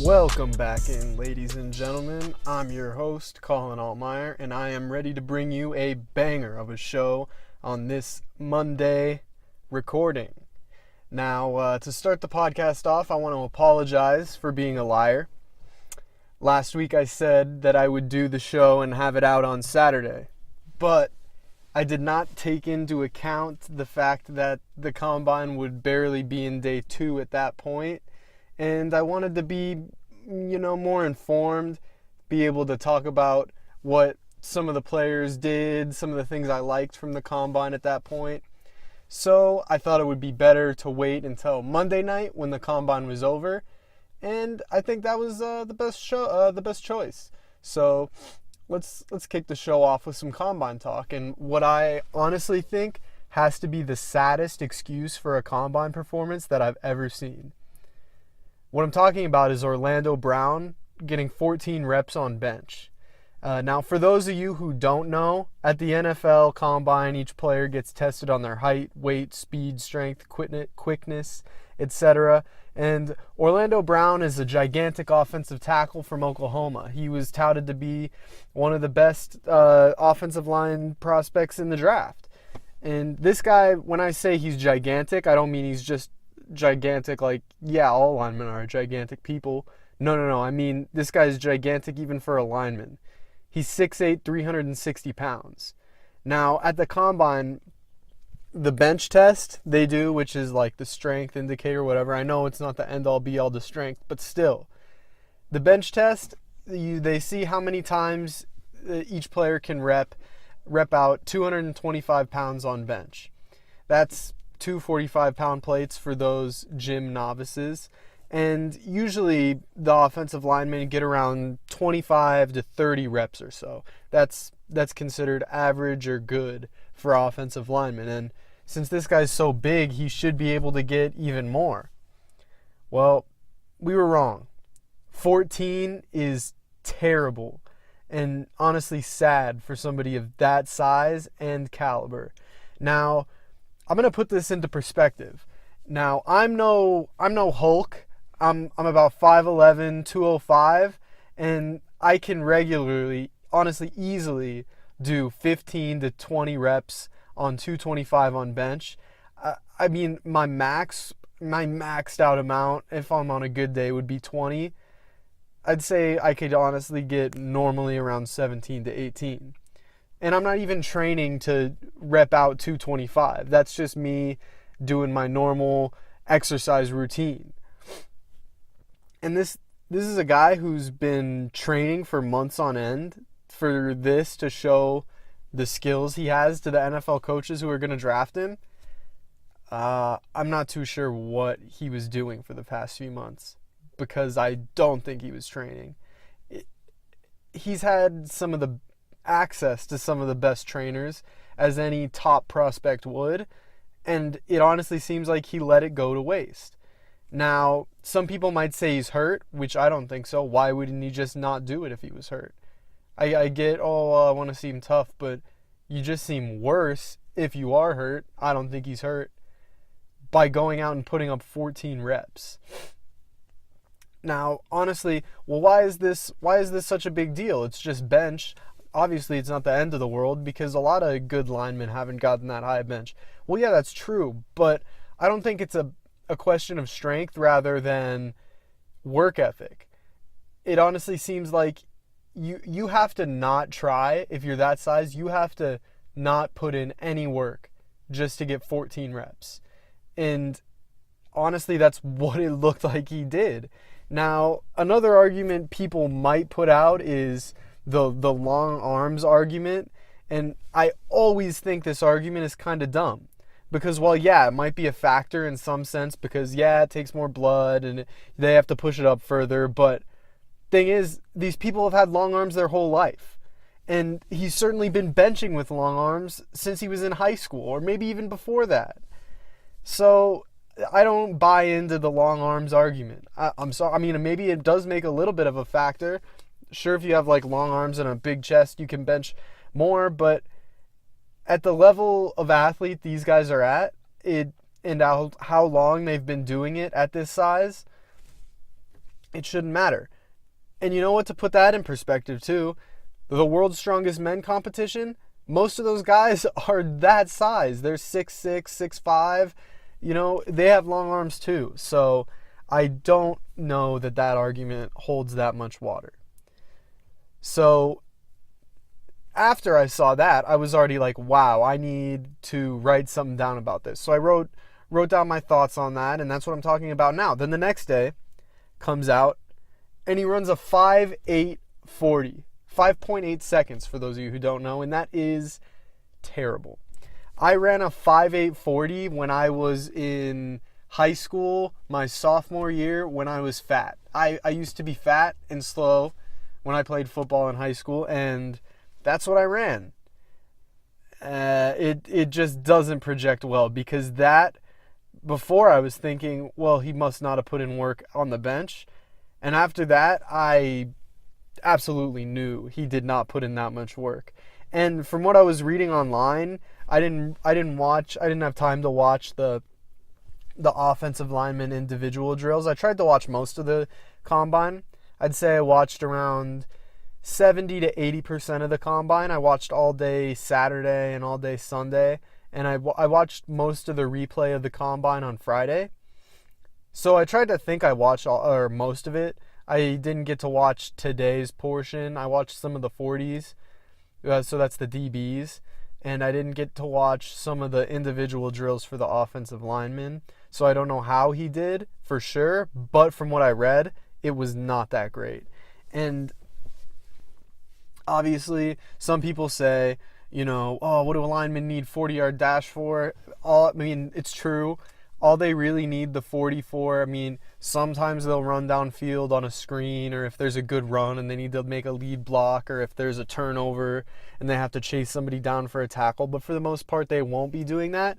Welcome back in, ladies and gentlemen. I'm your host, Colin Altmeyer, and I am ready to bring you a banger of a show on this Monday recording. Now, to start the podcast off, I want to apologize for being a liar. Last week I said that I would do the show and have it out on Saturday, but I did not take into account the fact that the Combine would barely be in day 2 at that point. And I wanted to be, more informed, be able to talk about what some of the players did, some of the things I liked from the Combine at that point. So I thought it would be better to wait until Monday night when the Combine was over, and I think that was the best choice. So let's kick the show off with some Combine talk, and what I honestly think has to be the saddest excuse for a Combine performance that I've ever seen. What I'm talking about is Orlando Brown getting 14 reps on bench. Now, for those of you who don't know, at the NFL Combine, each player gets tested on their height, weight, speed, strength, quickness, etc. And Orlando Brown is a gigantic offensive tackle from Oklahoma. He was touted to be one of the best offensive line prospects in the draft. And this guy, when I say he's gigantic, I don't mean he's just gigantic like, yeah, all linemen are gigantic people. No. I mean, this guy's gigantic even for a lineman. He's 6'8", 360 pounds. Now, at the Combine, the bench test they do, which is like the strength indicator, whatever. I know it's not the end-all, be-all to strength, but still. The bench test, they see how many times each player can rep out 225 pounds on bench. That's 2 45-pound plates for those gym novices. And usually the offensive linemen get around 25 to 30 reps or so. That's considered average or good for offensive linemen. And since this guy's so big, he should be able to get even more. Well, we were wrong. 14 is terrible and honestly sad for somebody of that size and caliber. Now, I'm going to put this into perspective. Now, I'm no Hulk. I'm about 5'11", 205, and I can regularly, honestly, easily do 15 to 20 reps on 225 on bench. I mean, my maxed out amount, if I'm on a good day, would be 20. I'd say I could honestly get normally around 17 to 18. And I'm not even training to rep out 225. That's just me doing my normal exercise routine. And this is a guy who's been training for months on end for this to show the skills he has to the NFL coaches who are going to draft him. I'm not too sure what he was doing for the past few months, because I don't think he was training. He's had some of the access to some of the best trainers as any top prospect would, and it honestly seems like he let it go to waste. Now, some people might say he's hurt, which I don't think so. Why wouldn't he just not do it if he was hurt? I get, I want to seem tough, but you just seem worse if you are hurt. I don't think he's hurt by going out and putting up 14 reps. Now, honestly, well, why is this such a big deal? It's just bench. Obviously, it's not the end of the world, because a lot of good linemen haven't gotten that high bench. Well, yeah, that's true, but I don't think it's a question of strength rather than work ethic. It honestly seems like you have to not try. If you're that size, you have to not put in any work just to get 14 reps. And honestly, that's what it looked like he did. Now, another argument people might put out is the long arms argument, and I always think this argument is kind of dumb, because while yeah, it might be a factor in some sense, because yeah, it takes more blood and they have to push it up further, but thing is, these people have had long arms their whole life, and he's certainly been benching with long arms since he was in high school, or maybe even before that. So I don't buy into the long arms argument. I'm sorry. I mean, maybe it does make a little bit of a factor. Sure, if you have like long arms and a big chest, you can bench more, but at the level of athlete these guys are at, and how long they've been doing it at this size, it shouldn't matter. And you know what, to put that in perspective too, the world's strongest men competition, most of those guys are that size. They're 6'6", 6'5". They have long arms too. So I don't know that argument holds that much water. So after I saw that, I was already like, wow, I need to write something down about this. So I wrote down my thoughts on that, and that's what I'm talking about now. Then the next day comes out, and he runs a 5.840. 5.8 seconds for those of you who don't know, and that is terrible. I ran a 5.840 when I was in high school, my sophomore year, when I was fat. I used to be fat and slow when I played football in high school, and that's what I ran. It just doesn't project well, because before I was thinking, well, he must not have put in work on the bench. And after that, I absolutely knew he did not put in that much work. And from what I was reading online, I didn't have time to watch the offensive lineman individual drills. I tried to watch most of the combine. I'd say I watched around 70 to 80% of the combine. I watched all day Saturday and all day Sunday, and I watched most of the replay of the combine on Friday. So I tried to think I watched most of it. I didn't get to watch today's portion. I watched some of the 40s, so that's the DBs, and I didn't get to watch some of the individual drills for the offensive linemen. So I don't know how he did for sure, but from what I read, it was not that great. And obviously, some people say, what do a lineman need 40-yard dash for? It's true. All they really need the 40 for, sometimes they'll run downfield on a screen, or if there's a good run and they need to make a lead block, or if there's a turnover and they have to chase somebody down for a tackle. But for the most part, they won't be doing that.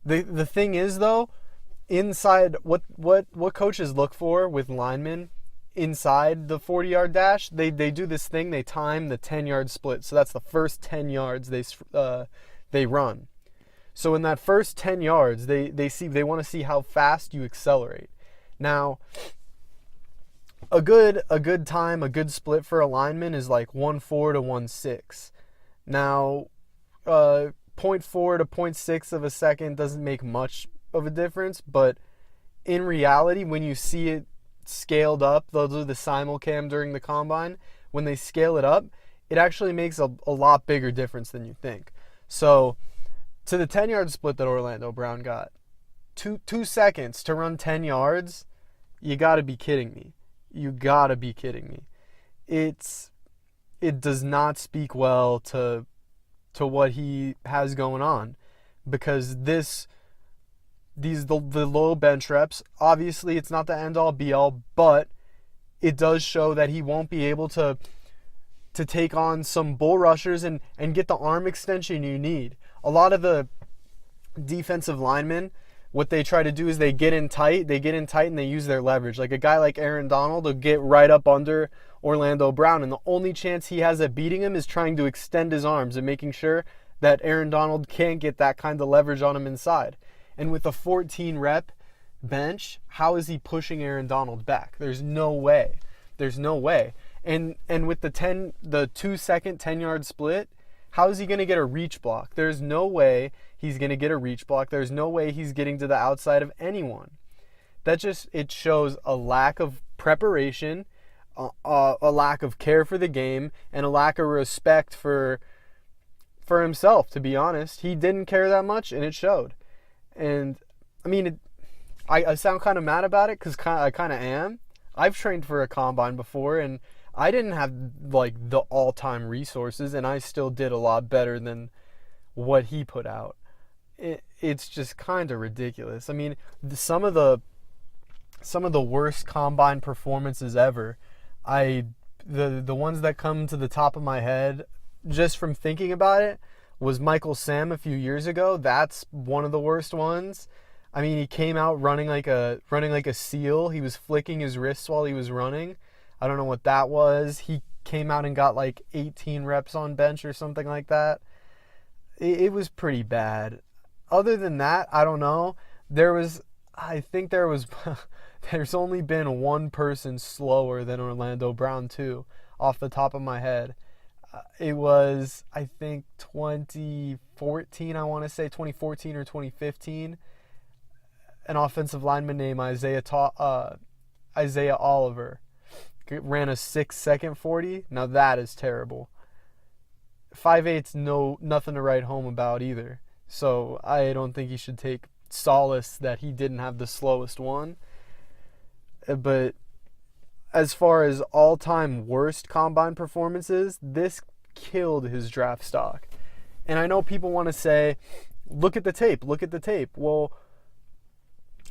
The thing is, though, inside, what coaches look for with linemen inside the 40-yard dash, they do this thing, they time the 10-yard split. So that's the first 10 yards they run. So in that first 10 yards, they want to see how fast you accelerate. Now, a good time, a good split for a lineman is like 1.4 to 1.6. Now, 0.4 to 0.6 of a second doesn't make much of a difference, but in reality, when you see it scaled up, they'll do the simulcam during the combine. When they scale it up, it actually makes a lot bigger difference than you think. So, to the 10-yard split that Orlando Brown got, 2 seconds to run 10 yards, you got to be kidding me. You got to be kidding me. It does not speak well to what he has going on, because the low bench reps, obviously it's not the end-all be-all, but it does show that he won't be able to take on some bull rushers and get the arm extension you need. A lot of the defensive linemen, what they try to do is they get in tight and they use their leverage. Like a guy like Aaron Donald will get right up under Orlando Brown, and the only chance he has at beating him is trying to extend his arms and making sure that Aaron Donald can't get that kind of leverage on him inside. And with a 14 rep bench, how is he pushing Aaron Donald back? There's no way. And with the 2-second 10-yard split, how is he going to get a reach block? There's no way he's going to get a reach block. There's no way he's getting to the outside of anyone. It shows a lack of preparation, a lack of care for the game, and a lack of respect for himself, to be honest. He didn't care that much, and it showed. And, I sound kind of mad about it, because I kind of am. I've trained for a combine before, and I didn't have the all-time resources, and I still did a lot better than what he put out. It's just kind of ridiculous. Some of the worst combine performances ever, the ones that come to the top of my head just from thinking about it was Michael Sam a few years ago. That's one of the worst ones. He came out running like a seal. He was flicking his wrists while he was running. I don't know what that was. He came out and got 18 reps on bench or something like that. It was pretty bad. Other than that, I don't know. There was There's only been one person slower than Orlando Brown, too, off the top of my head. It was, I think, 2014, I want to say, 2014 or 2015. An offensive lineman named Isaiah Oliver ran a 6-second 40. Now that is terrible. 5'8's nothing to write home about either. So I don't think he should take solace that he didn't have the slowest one. But as far as all-time worst combine performances, this killed his draft stock. And I know people want to say, look at the tape. Well,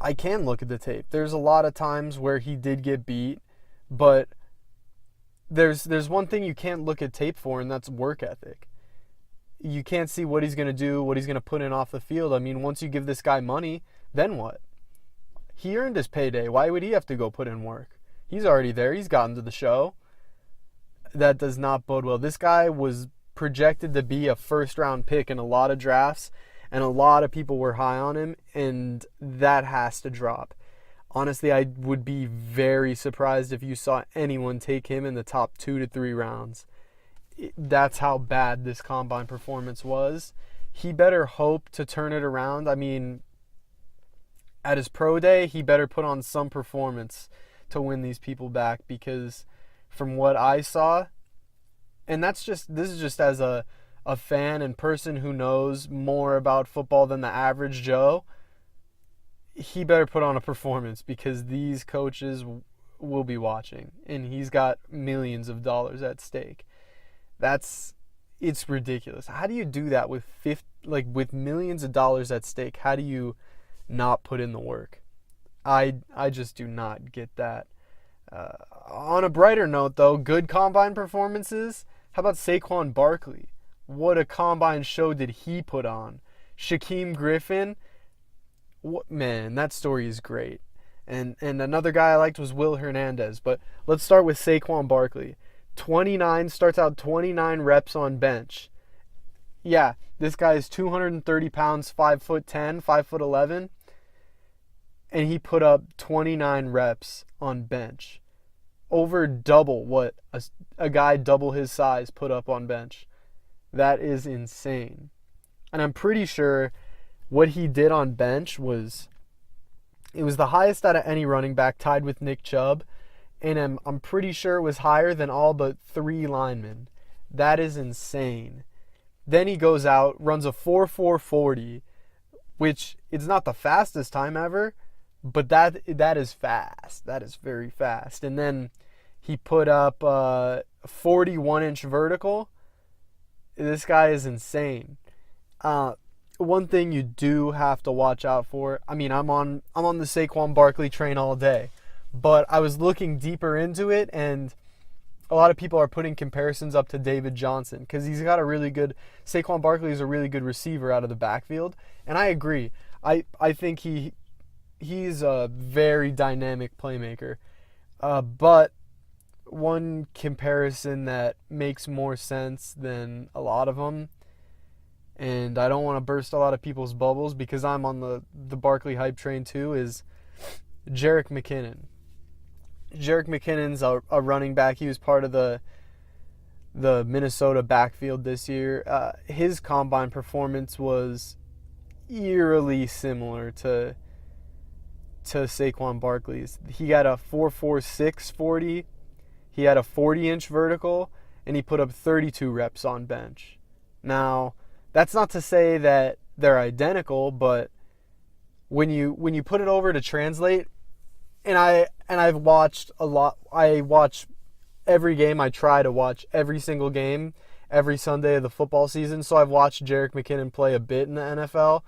I can look at the tape. There's a lot of times where he did get beat, but there's one thing you can't look at tape for, and that's work ethic. You can't see what he's going to do, what he's going to put in off the field. I mean, once you give this guy money, then what? He earned his payday. Why would he have to go put in work? He's already there. He's gotten to the show. That does not bode well. This guy was projected to be a first-round pick in a lot of drafts, and a lot of people were high on him, and that has to drop. Honestly, I would be very surprised if you saw anyone take him in the top 2 to 3 rounds. That's how bad this combine performance was. He better hope to turn it around. I mean, at his pro day, he better put on some performance to win these people back, because from what I saw, and this is just as a fan and person who knows more about football than the average Joe, he better put on a performance, because these coaches will be watching, and he's got millions of dollars at stake. It's ridiculous. How do you do that with millions of dollars at stake? How do you not put in the work? I just do not get that. On a brighter note, though, good combine performances. How about Saquon Barkley? What a combine show did he put on? Shaquem Griffin, man, that story is great. And another guy I liked was Will Hernandez. But let's start with Saquon Barkley. Starts out 29 reps on bench. Yeah, this guy is 230 pounds, 5'10", 5'11", and he put up 29 reps on bench. Over double what a guy double his size put up on bench. That is insane. And I'm pretty sure what he did on bench was the highest out of any running back, tied with Nick Chubb. And I'm pretty sure it was higher than all but 3 linemen. That is insane. Then he goes out, runs a 4.440, which is not the fastest time ever, but that is fast. That is very fast. And then he put up a 41-inch vertical. This guy is insane. One thing you do have to watch out for. I mean, I'm on the Saquon Barkley train all day. But I was looking deeper into it, and a lot of people are putting comparisons up to David Johnson, because he's got a really good – Saquon Barkley is a really good receiver out of the backfield, and I agree. I think he's a very dynamic playmaker. But one comparison that makes more sense than a lot of them, and I don't want to burst a lot of people's bubbles because I'm on the Barkley hype train too, is Jerick McKinnon. Jerick McKinnon's a running back. He was part of the Minnesota backfield this year. His combine performance was eerily similar to Saquon Barkley's. He got a 4.46 40. He had a 40-inch vertical, and he put up 32 reps on bench. Now, that's not to say that they're identical, but when you put it over to translate, and I've watched a lot. I watch every game. I try to watch every single game every Sunday of the football season. So I've watched Jerick McKinnon play a bit in the NFL,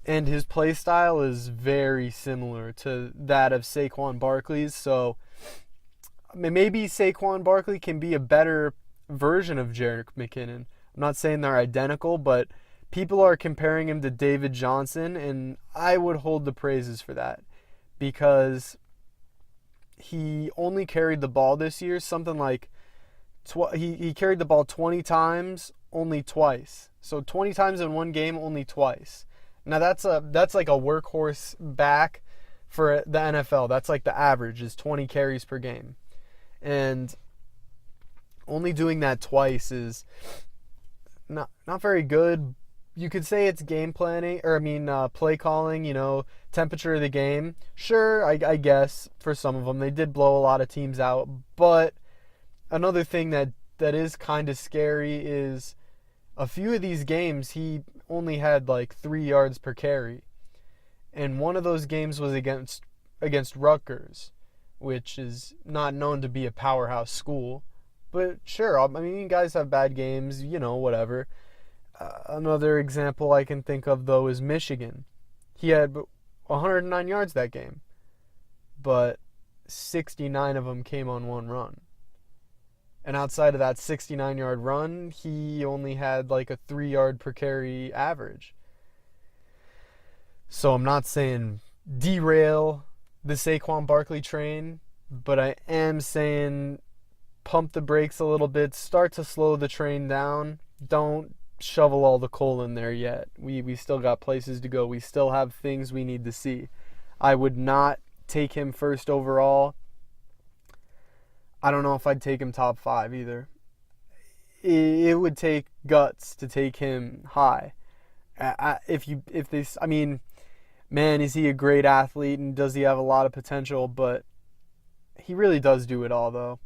and his play style is very similar to that of Saquon Barkley's. So maybe Saquon Barkley can be a better version of Jerick McKinnon. I'm not saying they're identical, but people are comparing him to David Johnson, and I would hold the praises for that, because he only carried the ball this year something like he carried the ball 20 times, only twice. So 20 times in one game, only twice. Now that's like a workhorse back for the NFL. That's like the average is 20 carries per game. And only doing that twice is not very good. You could say it's game planning, play calling, temperature of the game. Sure, I guess for some of them. They did blow a lot of teams out. But another thing that is kind of scary is a few of these games he only had like 3 yards per carry. And one of those games was against Rutgers, which is not known to be a powerhouse school. But sure, you guys have bad games, whatever. Another example I can think of, though, is Michigan. He had 109 yards that game, but 69 of them came on one run. And outside of that 69-yard run, he only had like a 3-yard per carry average. So I'm not saying derail the Saquon Barkley train, but I am saying pump the brakes a little bit, start to slow the train down. Don't shovel all the coal in there yet. We still got places to go. We still have things we need to see. I would not take him first overall. I don't know if I'd take him top 5 either. It would take guts to take him high. Man, is he a great athlete and does he have a lot of potential? But he really does do it all, though.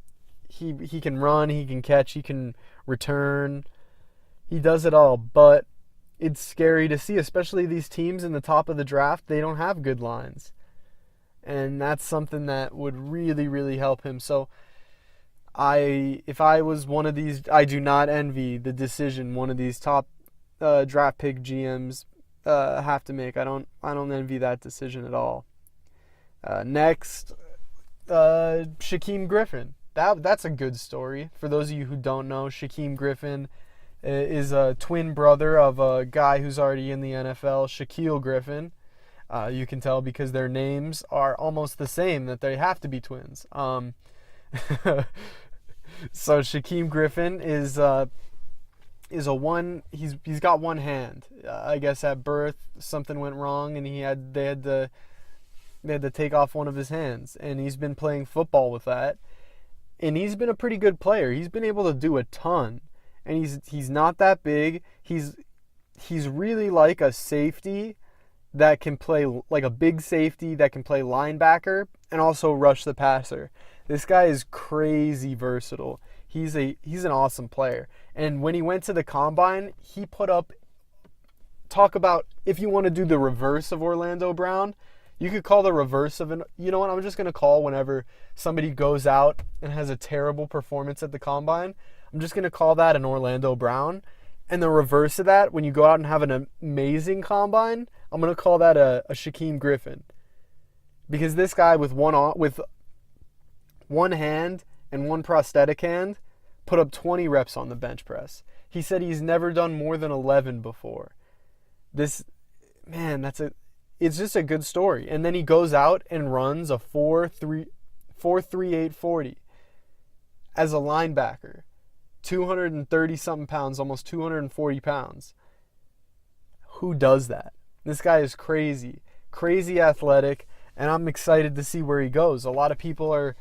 He can run, he can catch, he can return. He does it all, but it's scary to see, especially these teams in the top of the draft. They don't have good lines. And that's something that would really, really help him. So if I was one of these, I do not envy the decision one of these top draft pick GMs have to make. I don't envy that decision at all. Next, Shaquem Griffin. That's a good story. For those of you who don't know, Shaquem Griffin is a twin brother of a guy who's already in the NFL, Shaquille Griffin. You can tell because their names are almost the same, that they have to be twins. So Shaquem Griffin is he's got one hand. I guess at birth something went wrong and they had to take off one of his hands, and he's been playing football with that. And he's been a pretty good player. He's been able to do a ton. And he's not that big. He's really like a safety that can play, like a big safety that can play linebacker and also rush the passer. This guy is crazy versatile. He's an awesome player. And when he went to the combine, he put up, talk about, if you want to do the reverse of Orlando Brown, you could call the reverse of you know what, I'm just going to call whenever somebody goes out and has a terrible performance at the combine, I'm just going to call that an Orlando Brown. And the reverse of that, when you go out and have an amazing combine, I'm going to call that a Shaquem Griffin. Because this guy with one hand and one prosthetic hand put up 20 reps on the bench press. He said he's never done more than 11 before. It's just a good story. And then he goes out and runs a 4.38 40 as a linebacker. 230 something pounds, almost 240 pounds. Who does that? This guy is crazy athletic, and I'm excited to see where he goes. A lot of people are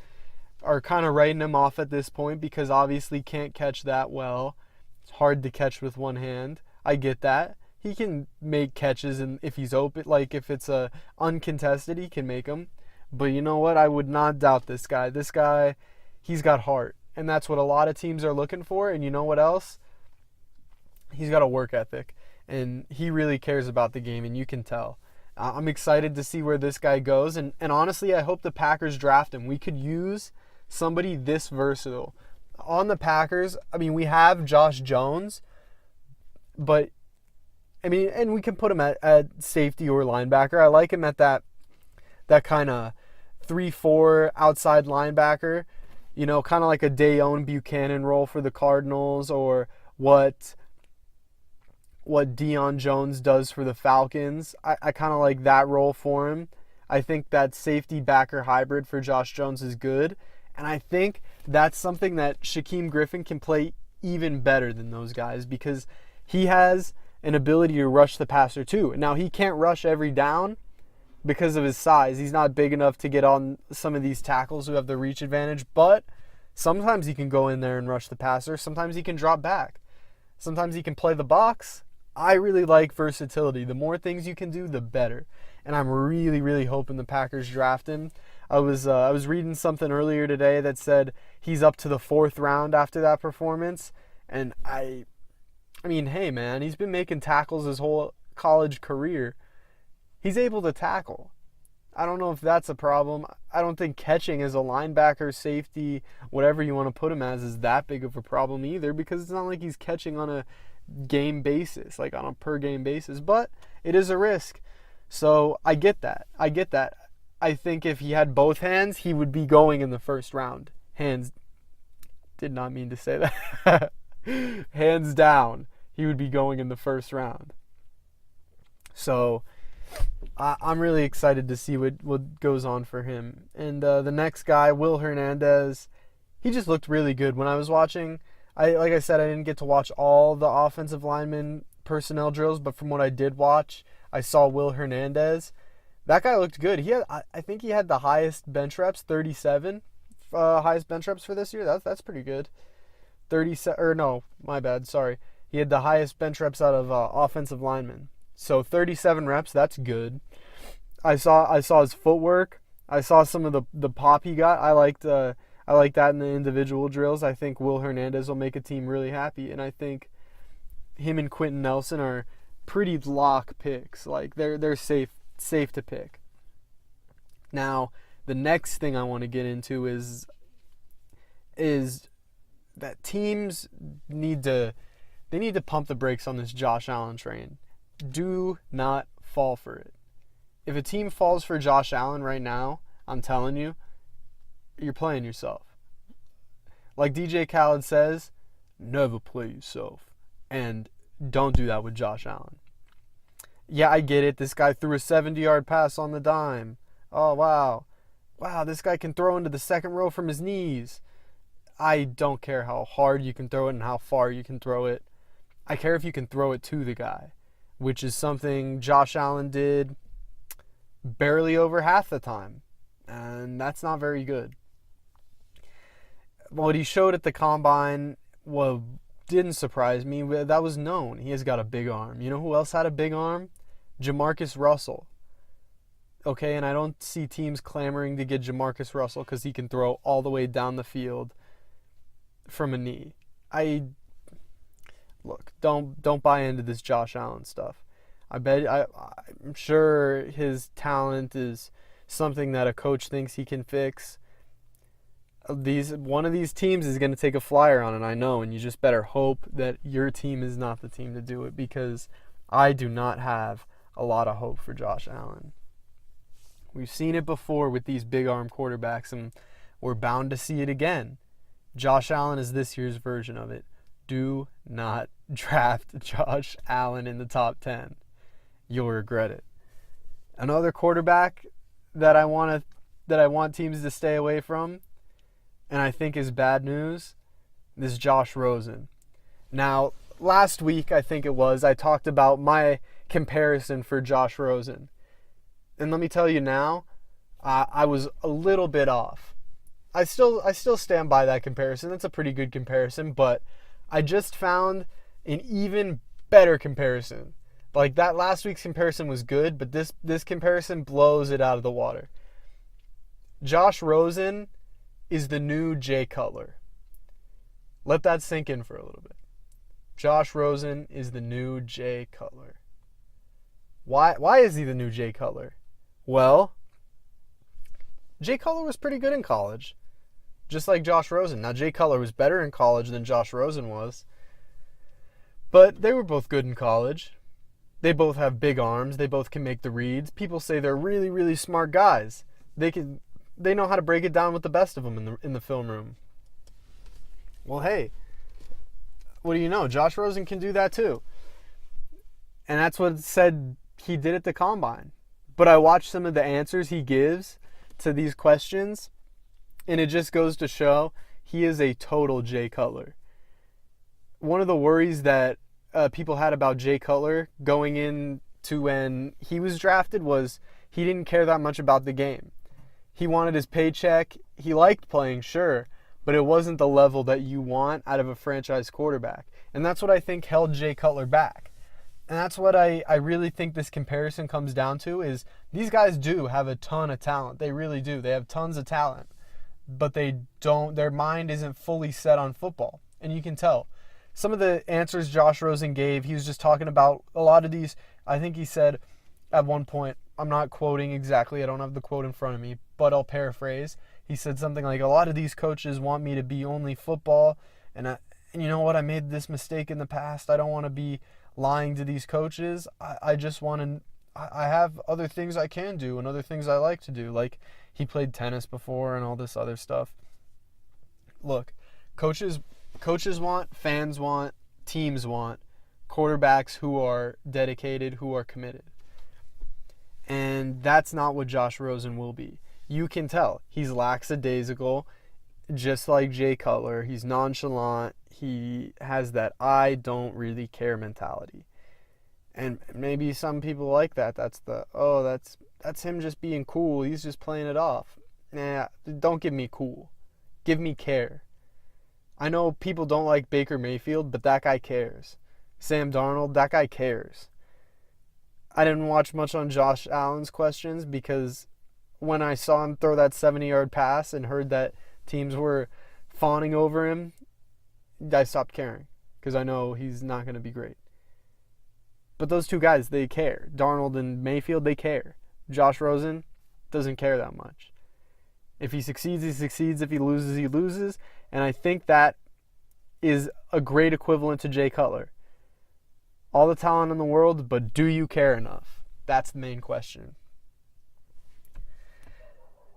kind of writing him off at this point because obviously can't catch that well. It's hard to catch with one hand. I get that. He can make catches, and if he's open, like if it's uncontested, he can make them. But you know what? I would not doubt this guy. This guy, he's got heart, and that's what a lot of teams are looking for. And you know what else? He's got a work ethic, and he really cares about the game, and you can tell. I'm excited to see where this guy goes, and honestly, I hope the Packers draft him. We could use somebody this versatile. On the Packers, we have Josh Jones, but and we can put him at safety or linebacker. I like him at that kind of 3-4 outside linebacker, kind of like a Dayon Buchanan role for the Cardinals, or what Deion Jones does for the Falcons. I kind of like that role for him. I think that safety backer hybrid for Josh Jones is good, and I think that's something that Shaquem Griffin can play even better than those guys, because he has an ability to rush the passer too. Now, he can't rush every down, because of his size. He's not big enough to get on some of these tackles who have the reach advantage, but sometimes he can go in there and rush the passer. Sometimes he can drop back. Sometimes he can play the box. I really like versatility. The more things you can do, the better. And I'm really, really hoping the Packers draft him. I was reading something earlier today that said he's up to the 4th round after that performance. And I mean, hey man, he's been making tackles his whole college career. He's able to tackle. I don't know if that's a problem. I don't think catching as a linebacker, safety, whatever you want to put him as, is that big of a problem either, because it's not like he's catching on a game basis, like on a per game basis, but it is a risk. So I get that. I think if he had both hands, he would be going in the 1st round. Hands, did not mean to say that. Hands down, he would be going in the 1st round. So I'm really excited to see what goes on for him. And the next guy, Will Hernandez, he just looked really good when I was watching. Like I said, I didn't get to watch all the offensive lineman personnel drills, but from what I did watch, I saw Will Hernandez. That guy looked good. I think he had the highest bench reps, 37 highest bench reps for this year. That's pretty good. 37, or no, my bad, sorry. He had the highest bench reps out of offensive linemen. So 37 reps, that's good. I saw his footwork. I saw some of the pop he got. I like that in the individual drills. I think Will Hernandez will make a team really happy, and I think him and Quentin Nelson are pretty lock picks. Like they're safe to pick. Now, the next thing I want to get into is that teams need to pump the brakes on this Josh Allen train. Do not fall for it. If a team falls for Josh Allen right now, I'm telling you, you're playing yourself. Like DJ Khaled says, never play yourself. And don't do that with Josh Allen. Yeah, I get it. This guy threw a 70-yard pass on the dime. Oh, wow. Wow, this guy can throw into the second row from his knees. I don't care how hard you can throw it and how far you can throw it. I care if you can throw it to the guy, which is something Josh Allen did barely over half the time. And that's not very good. What he showed at the Combine didn't surprise me. That was known. He has got a big arm. You know who else had a big arm? Jamarcus Russell. Okay, and I don't see teams clamoring to get Jamarcus Russell because he can throw all the way down the field from a knee. Look, don't buy into this Josh Allen stuff. I'm sure his talent is something that a coach thinks he can fix. One of these teams is going to take a flyer on it, I know, and you just better hope that your team is not the team to do it, because I do not have a lot of hope for Josh Allen. We've seen it before with these big arm quarterbacks, and we're bound to see it again. Josh Allen is this year's version of it. Do not draft Josh Allen in the top 10. You'll regret it. Another quarterback that I want teams to stay away from, and I think is bad news, is Josh Rosen. Now, last week, I think it was, I talked about my comparison for Josh Rosen. And let me tell you now, I was a little bit off. I still stand by that comparison. That's a pretty good comparison, but I just found an even better comparison. Like, that last week's comparison was good, but this comparison blows it out of the water. Josh Rosen is the new Jay Cutler. Let that sink in for a little bit. Josh Rosen is the new Jay Cutler. Why is he the new Jay Cutler? Well, Jay Cutler was pretty good in college, just like Josh Rosen. Now, Jay Cutler was better in college than Josh Rosen was, but they were both good in college. They both have big arms. They both can make the reads. People say they're really, really smart guys. They know how to break it down with the best of them in the film room. Well, hey, what do you know? Josh Rosen can do that too. And that's what it said he did at the Combine. But I watched some of the answers he gives to these questions, and it just goes to show he is a total Jay Cutler. One of the worries that people had about Jay Cutler going into to when he was drafted was he didn't care that much about the game. He wanted his paycheck. He liked playing, sure, but it wasn't the level that you want out of a franchise quarterback. And that's what I think held Jay Cutler back. And that's what I really think this comparison comes down to is these guys do have a ton of talent. They really do. They have tons of talent. But their mind isn't fully set on football. And you can tell. Some of the answers Josh Rosen gave, he was just talking about a lot of these. I think he said at one point, I'm not quoting exactly, I don't have the quote in front of me, but I'll paraphrase. He said something like, a lot of these coaches want me to be only football, and you know what, I made this mistake in the past. I don't want to be lying to these coaches. I just want to, I have other things I can do and other things I like to do. Like, he played tennis before and all this other stuff. Look, coaches want, fans want, teams want quarterbacks who are dedicated, who are committed. And that's not what Josh Rosen will be. You can tell. He's lackadaisical, just like Jay Cutler. He's nonchalant. He has that I don't really care mentality. And maybe some people like that. That's him just being cool. He's just playing it off. Nah, don't give me cool. Give me care. I know people don't like Baker Mayfield, but that guy cares. Sam Darnold, that guy cares. I didn't watch much on Josh Allen's questions because when I saw him throw that 70-yard pass and heard that teams were fawning over him, I stopped caring because I know he's not going to be great. But those two guys, they care. Darnold and Mayfield, they care. Josh Rosen doesn't care that much. If he succeeds, he succeeds. If he loses, he loses. And I think that is a great equivalent to Jay Cutler. All the talent in the world, but do you care enough? That's the main question.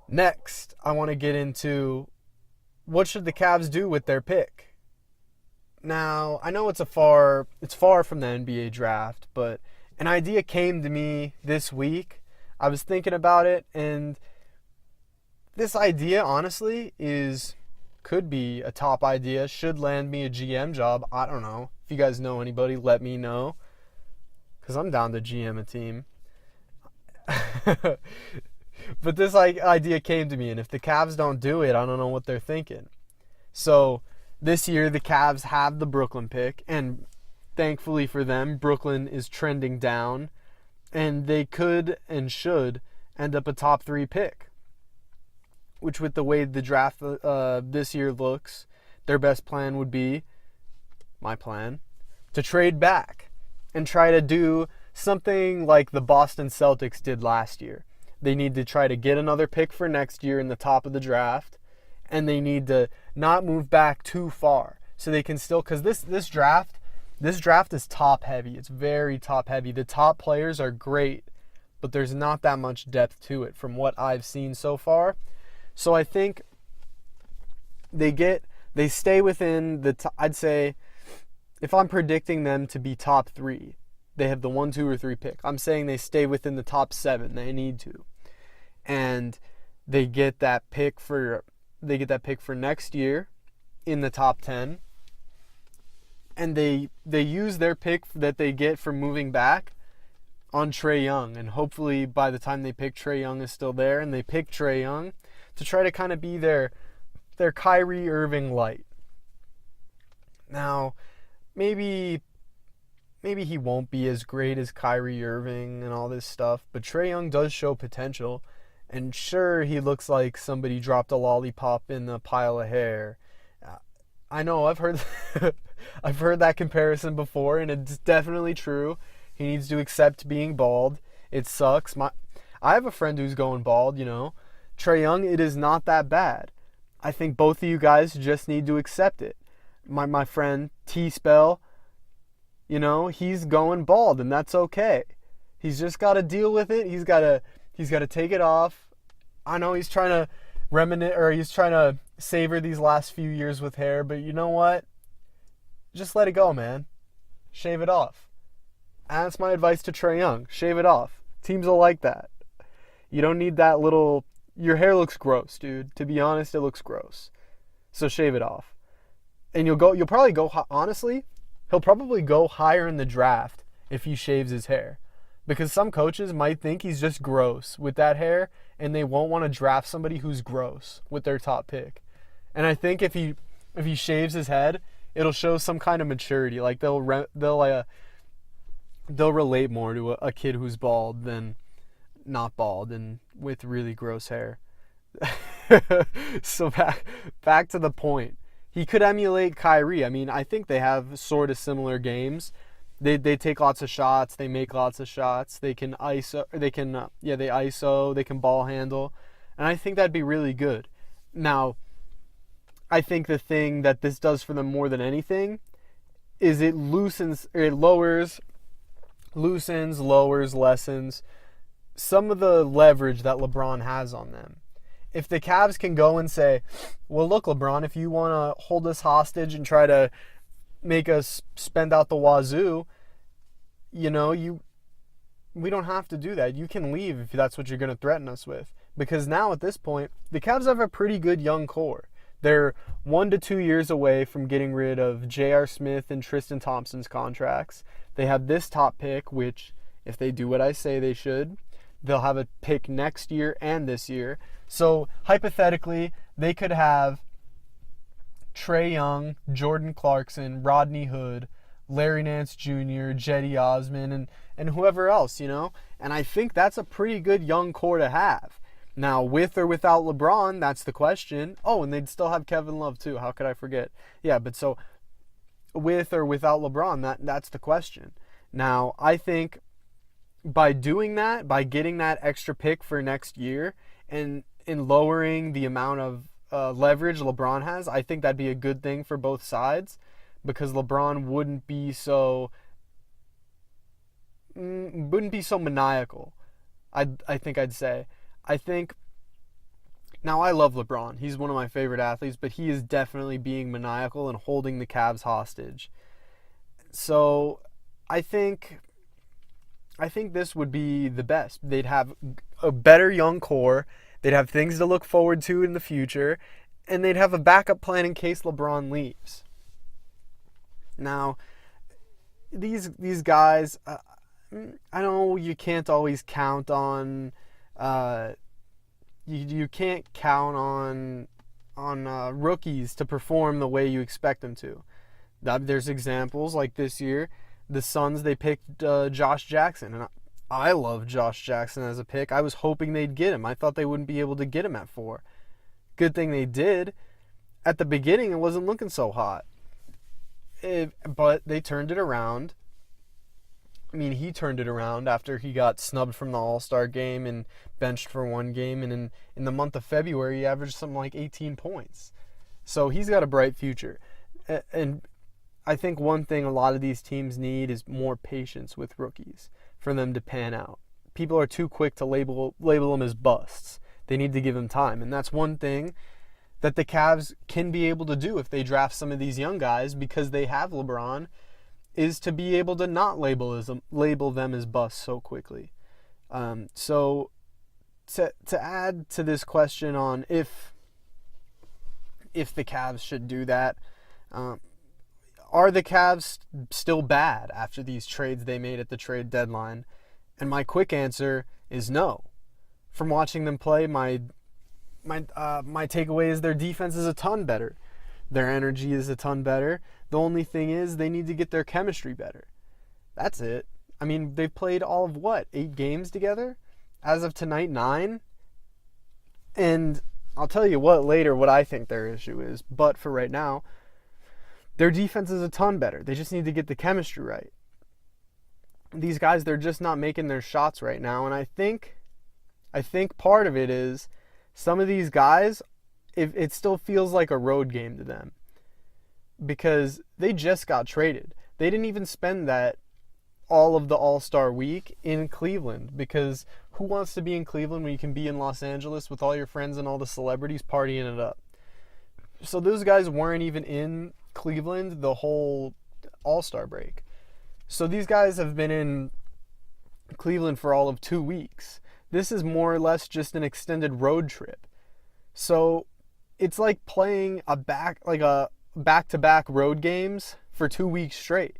Next, I want to get into what should the Cavs do with their pick. Now, I know it's far from the NBA draft, but an idea came to me this week. I was thinking about it, and this idea, honestly, could be a top idea, should land me a GM job. I don't know. If you guys know anybody, let me know, because I'm down to GM a team. But this idea came to me, and if the Cavs don't do it, I don't know what they're thinking. So this year, the Cavs have the Brooklyn pick, and thankfully for them, Brooklyn is trending down, and they could and should end up a top 3 pick, which with the way the draft this year looks, their best plan would be, my plan, to trade back and try to do something like the Boston Celtics did last year. They need to try to get another pick for next year in the top of the draft, and they need to not move back too far so they can still, because this draft is top heavy. It's very top heavy. The top players are great, but there's not that much depth to it from what I've seen so far. So I think they stay within the I'd say if I'm predicting them to be top 3, they have the 1, 2, or 3 pick. I'm saying they stay within the top 7. They need to. And they get that pick for next year in the top 10. And they use their pick that they get for moving back on Trae Young. And hopefully by the time they pick, Trae Young is still there, and they pick Trae Young to try to kind of be their Kyrie Irving light. Now, maybe he won't be as great as Kyrie Irving and all this stuff, but Trae Young does show potential. And sure, he looks like somebody dropped a lollipop in a pile of hair. I know, I've heard I've heard that comparison before, and it's definitely true. He needs to accept being bald. It sucks. I have a friend who's going bald, Trae Young, it is not that bad. I think both of you guys just need to accept it. My friend T-Spell, he's going bald, and that's okay. He's just got to deal with it. He's got to take it off. I know he's trying to he's trying to savor these last few years with hair, but you know what? Just let it go, man. Shave it off. And that's my advice to Trae Young. Shave it off. Teams will like that. You don't need that little... Your hair looks gross, dude. To be honest, it looks gross. So shave it off. And he'll probably go, honestly, he'll probably go higher in the draft if he shaves his hair. Because some coaches might think he's just gross with that hair, and they won't want to draft somebody who's gross with their top pick. And I think if he shaves his head, it'll show some kind of maturity. Like they'll relate more to a kid who's bald than not bald and with really gross hair. So back to the point. He could emulate Kyrie. I mean, I think they have sort of similar games. They take lots of shots. They make lots of shots. They can ISO. They ISO. They can ball handle, and I think that'd be really good. Now, I think the thing that this does for them more than anything is it lessens some of the leverage that LeBron has on them. If the Cavs can go and say, well, look, LeBron, if you want to hold us hostage and try to make us spend out the wazoo, we don't have to do that. You can leave if that's what you're going to threaten us with. Because now at this point, the Cavs have a pretty good young core. They're 1 to 2 years away from getting rid of J.R. Smith and Tristan Thompson's contracts. They have this top pick, which, if they do what I say they should, they'll have a pick next year and this year. So, hypothetically, they could have Trae Young, Jordan Clarkson, Rodney Hood, Larry Nance Jr., Jetty Osman, and whoever else, And I think that's a pretty good young core to have. Now, with or without LeBron, that's the question. Oh, and they'd still have Kevin Love, too. How could I forget? Yeah, but so, with or without LeBron, that's the question. Now, I think by doing that, by getting that extra pick for next year, and in lowering the amount of leverage LeBron has, I think that'd be a good thing for both sides, because LeBron wouldn't be so maniacal. I think I'd say. Now I love LeBron. He's one of my favorite athletes, but he is definitely being maniacal and holding the Cavs hostage. So I think this would be the best. They'd have a better young core. They'd have things to look forward to in the future, and they'd have a backup plan in case LeBron leaves. Now, these guys, I know you can't always count on. You can't count on rookies to perform the way you expect them to. There's examples like this year. The Suns, they picked Josh Jackson, and I love Josh Jackson as a pick. I was hoping they'd get him. I thought they wouldn't be able to get him at 4. Good thing they did. At the beginning, it wasn't looking so hot. But they turned it around. I mean, he turned it around after he got snubbed from the All-Star game and benched for 1 game. And in the month of February, he averaged something like 18 points. So he's got a bright future. And I think one thing a lot of these teams need is more patience with rookies for them to pan out. People are too quick to label them as busts. They need to give them time. And that's one thing that the Cavs can be able to do if they draft some of these young guys, because they have LeBron, is to be able to not label them as busts so quickly. So to add to this question on if the Cavs should do that, are the Cavs still bad after these trades they made at the trade deadline? And my quick answer is no. From watching them play, my takeaway is their defense is a ton better. Their energy is a ton better. The only thing is they need to get their chemistry better. That's it. I mean, they've played all of 8 games together? As of tonight, 9? And I'll tell you what I think their issue is. But for right now, their defense is a ton better. They just need to get the chemistry right. These guys, they're just not making their shots right now. And I think part of it is some of these guys, it still feels like a road game to them, because they just got traded. They didn't even spend all of the All-Star week in Cleveland, because who wants to be in Cleveland when you can be in Los Angeles with all your friends and all the celebrities partying it up? So those guys weren't even in Cleveland the whole All-Star break. So these guys have been in Cleveland for all of 2 weeks. This is more or less just an extended road trip. So it's like playing a back-to-back road games for 2 weeks straight.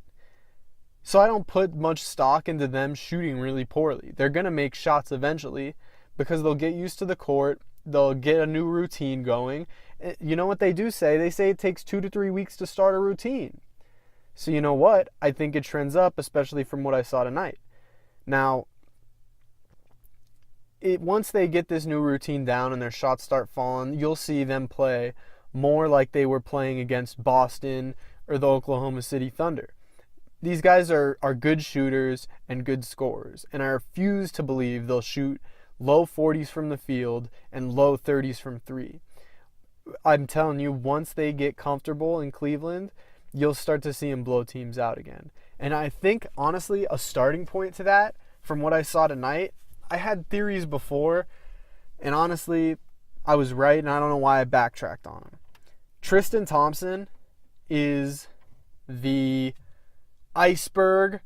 So I don't put much stock into them shooting really poorly. They're going to make shots eventually because they'll get used to the court. They'll get a new routine going. You know what they do say? They say it takes 2 to 3 weeks to start a routine. So you know what? I think it trends up, especially from what I saw tonight. Now, once they get this new routine down and their shots start falling, you'll see them play more like they were playing against Boston or the Oklahoma City Thunder. These guys are good shooters and good scorers, and I refuse to believe they'll shoot low 40s from the field and low 30s from three. I'm telling you, once they get comfortable in Cleveland, you'll start to see them blow teams out again. And I think, honestly, a starting point to that, from what I saw tonight, I had theories before, and honestly, I was right, and I don't know why I backtracked on him. Tristan Thompson is the iceberg,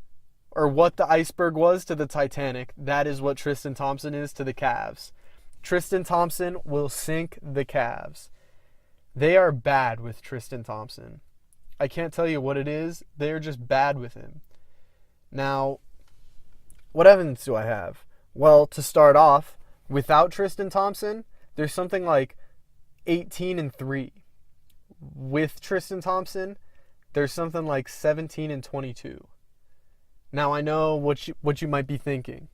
or what the iceberg was to the Titanic. That is what Tristan Thompson is to the Cavs. Tristan Thompson will sink the Cavs. They are bad with Tristan Thompson. I can't tell you what it is. They're just bad with him. Now, what evidence do I have? Well, to start off, without Tristan Thompson, there's something like 18-3. With Tristan Thompson, there's something like 17-22. Now, I know what you might be thinking.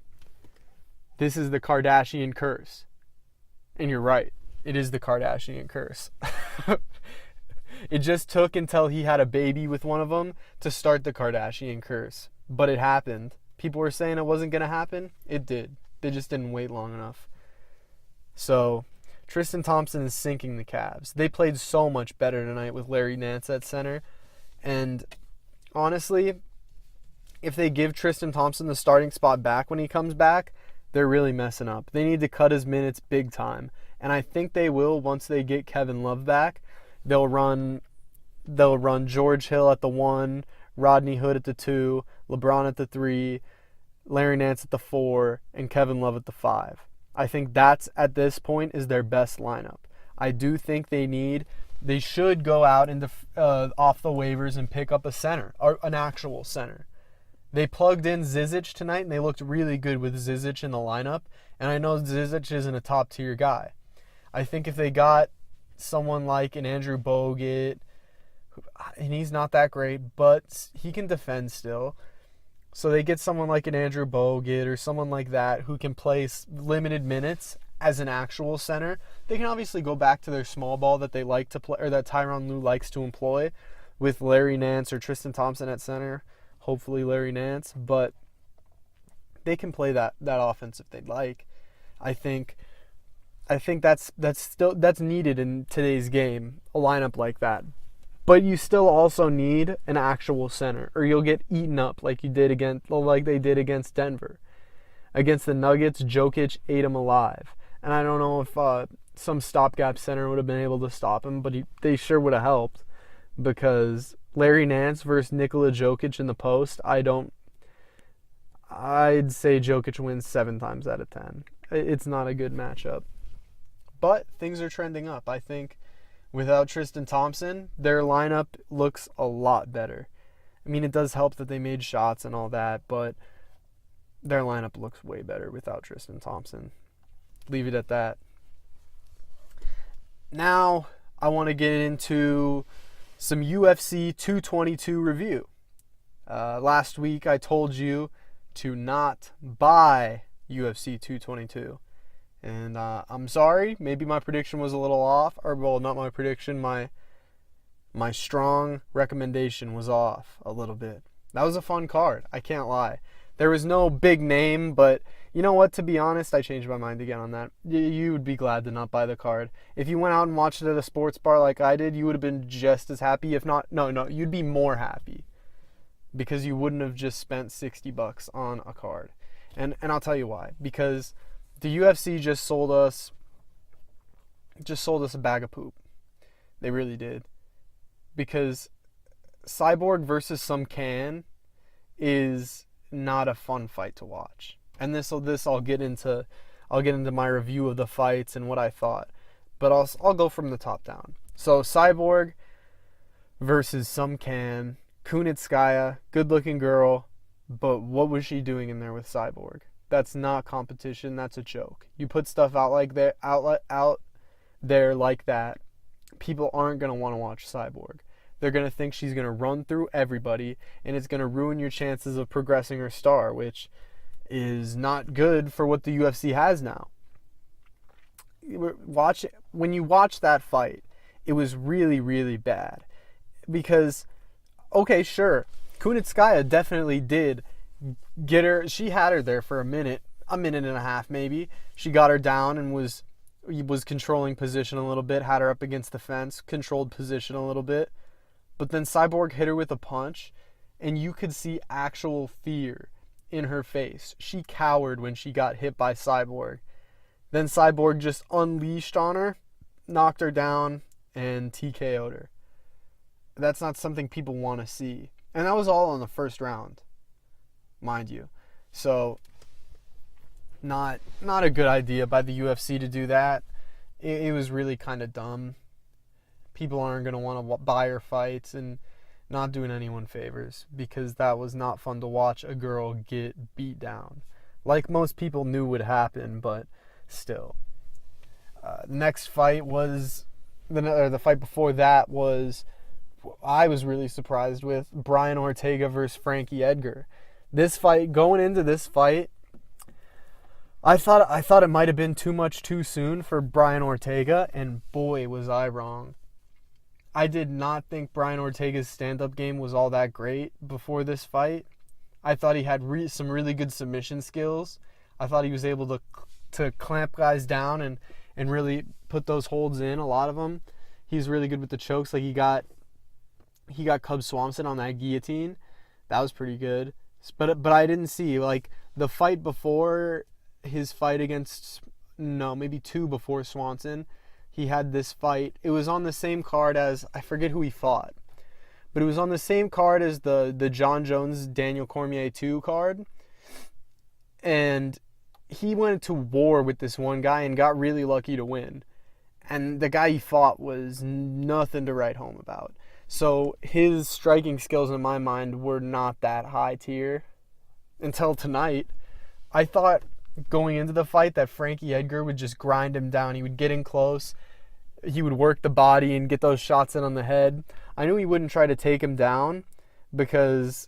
This is the Kardashian curse. And you're right. It is the Kardashian curse. It just took until he had a baby with one of them to start the Kardashian curse. But it happened. People were saying it wasn't going to happen. It did. They just didn't wait long enough. So, Tristan Thompson is sinking the Cavs. They played so much better tonight with Larry Nance at center. And honestly, if they give Tristan Thompson the starting spot back when he comes back, they're really messing up. They need to cut his minutes big time. And I think they will once they get Kevin Love back. They'll run George Hill at the 1, Rodney Hood at the 2, LeBron at the 3, Larry Nance at the 4, and Kevin Love at the 5. I think that's, at this point, is their best lineup. I do think they should go out into off the waivers and pick up a center, or an actual center. They plugged in Zizic tonight, and they looked really good with Zizic in the lineup. And I know Zizic isn't a top-tier guy. I think if they got someone like an Andrew Bogut, and he's not that great, but he can defend still. So they get someone like an Andrew Bogut or someone like that who can play limited minutes as an actual center. They can obviously go back to their small ball that they like to play, or that Tyronn Lue likes to employ, with Larry Nance or Tristan Thompson at center. Hopefully Larry Nance, but they can play that offense if they'd like. I think that's needed in today's game, a lineup like that. But you still also need an actual center, or you'll get eaten up like they did against Denver. Against the Nuggets, Jokic ate him alive. And I don't know if some stopgap center would have been able to stop him, but they sure would have helped, because Larry Nance versus Nikola Jokic in the post, I'd say Jokic wins 7 times out of 10. It's not a good matchup. But things are trending up. I think without Tristan Thompson, their lineup looks a lot better. I mean, it does help that they made shots and all that, but their lineup looks way better without Tristan Thompson. Leave it at that. Now, I want to get into some UFC 222 review. Last week, I told you to not buy UFC 222. And I'm sorry, maybe my prediction was a little off. Or, well, not my prediction, my strong recommendation was off a little bit. That was a fun card, I can't lie. There was no big name, but you know what? To be honest, I changed my mind again on that. You would be glad to not buy the card. If you went out and watched it at a sports bar like I did, you would have been just as happy. If not, no, you'd be more happy, because you wouldn't have just spent $60 on a card. And I'll tell you why. Because the UFC just sold us a bag of poop. They really did. Because Cyborg versus some can is not a fun fight to watch. And this I'll get into my review of the fights and what I thought. But I'll go from the top down. So Cyborg versus some can, Kunitskaya, good-looking girl, But what was she doing in there with Cyborg? That's not competition. That's a joke. You put stuff out there like that, people aren't gonna want to watch Cyborg. They're gonna think she's gonna run through everybody, and it's gonna ruin your chances of progressing her star, which is not good for what the UFC has now. When you watch that fight, it was really, really bad. Because, okay, sure, Kunitskaya definitely did get her. She had her there for a minute and a half maybe. She got her down and was controlling position a little bit, had her up against the fence, controlled position a little bit. But then Cyborg hit her with a punch, and you could see actual fear in her face. She cowered when she got hit by Cyborg. Then Cyborg just unleashed on her, knocked her down, and TKO'd her. That's not something people want to see. And that was all in the first round, mind you. So, not a good idea by the UFC to do that. It was really kind of dumb. People aren't going to want to buy her fights, and not doing anyone favors, because that was not fun to watch a girl get beat down. Like most people knew would happen, but still. Next fight was, the fight before that was, I was really surprised with, Brian Ortega versus Frankie Edgar. This fight, going into this fight, I thought it might have been too much too soon for Brian Ortega, and boy was I wrong. I did not think Brian Ortega's stand-up game was all that great before this fight. I thought he had some really good submission skills. I thought he was able to clamp guys down and really put those holds in, a lot of them. He's really good with the chokes. Like he got Cub Swanson on that guillotine. That was pretty good. But I didn't see, like, the fight before his fight against, maybe two before Swanson, he had this fight. It was on the same card as, I forget who he fought, but it was on the same card as the John Jones Daniel Cormier 2 card. And he went to war with this one guy and got really lucky to win. And the guy he fought was nothing to write home about. So his striking skills in my mind were not that high tier until tonight. I thought going into the fight that Frankie Edgar would just grind him down. He would get in close. He would work the body and get those shots in on the head. I knew he wouldn't try to take him down because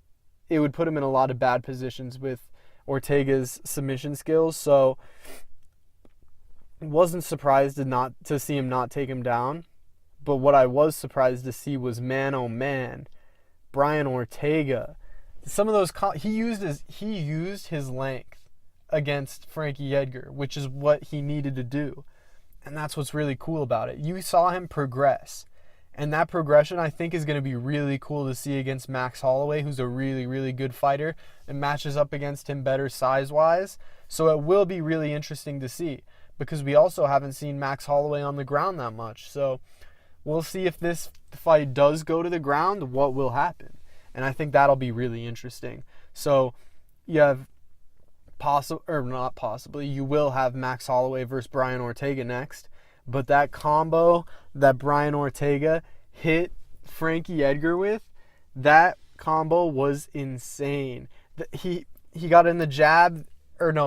it would put him in a lot of bad positions with Ortega's submission skills. So wasn't surprised to see him not take him down. But what I was surprised to see was, man, oh man, Brian Ortega. Some of those he used his length against Frankie Edgar, which is what he needed to do. And that's what's really cool about it. You saw him progress. And that progression, I think, is going to be really cool to see against Max Holloway, who's a really, really good fighter and matches up against him better size-wise. So it will be really interesting to see, because we also haven't seen Max Holloway on the ground that much. So we'll see if this fight does go to the ground, what will happen. And I think that'll be really interesting. So you have you will have Max Holloway versus Brian Ortega next. But that combo that Brian Ortega hit Frankie Edgar with, that combo was insane. He got in the jab,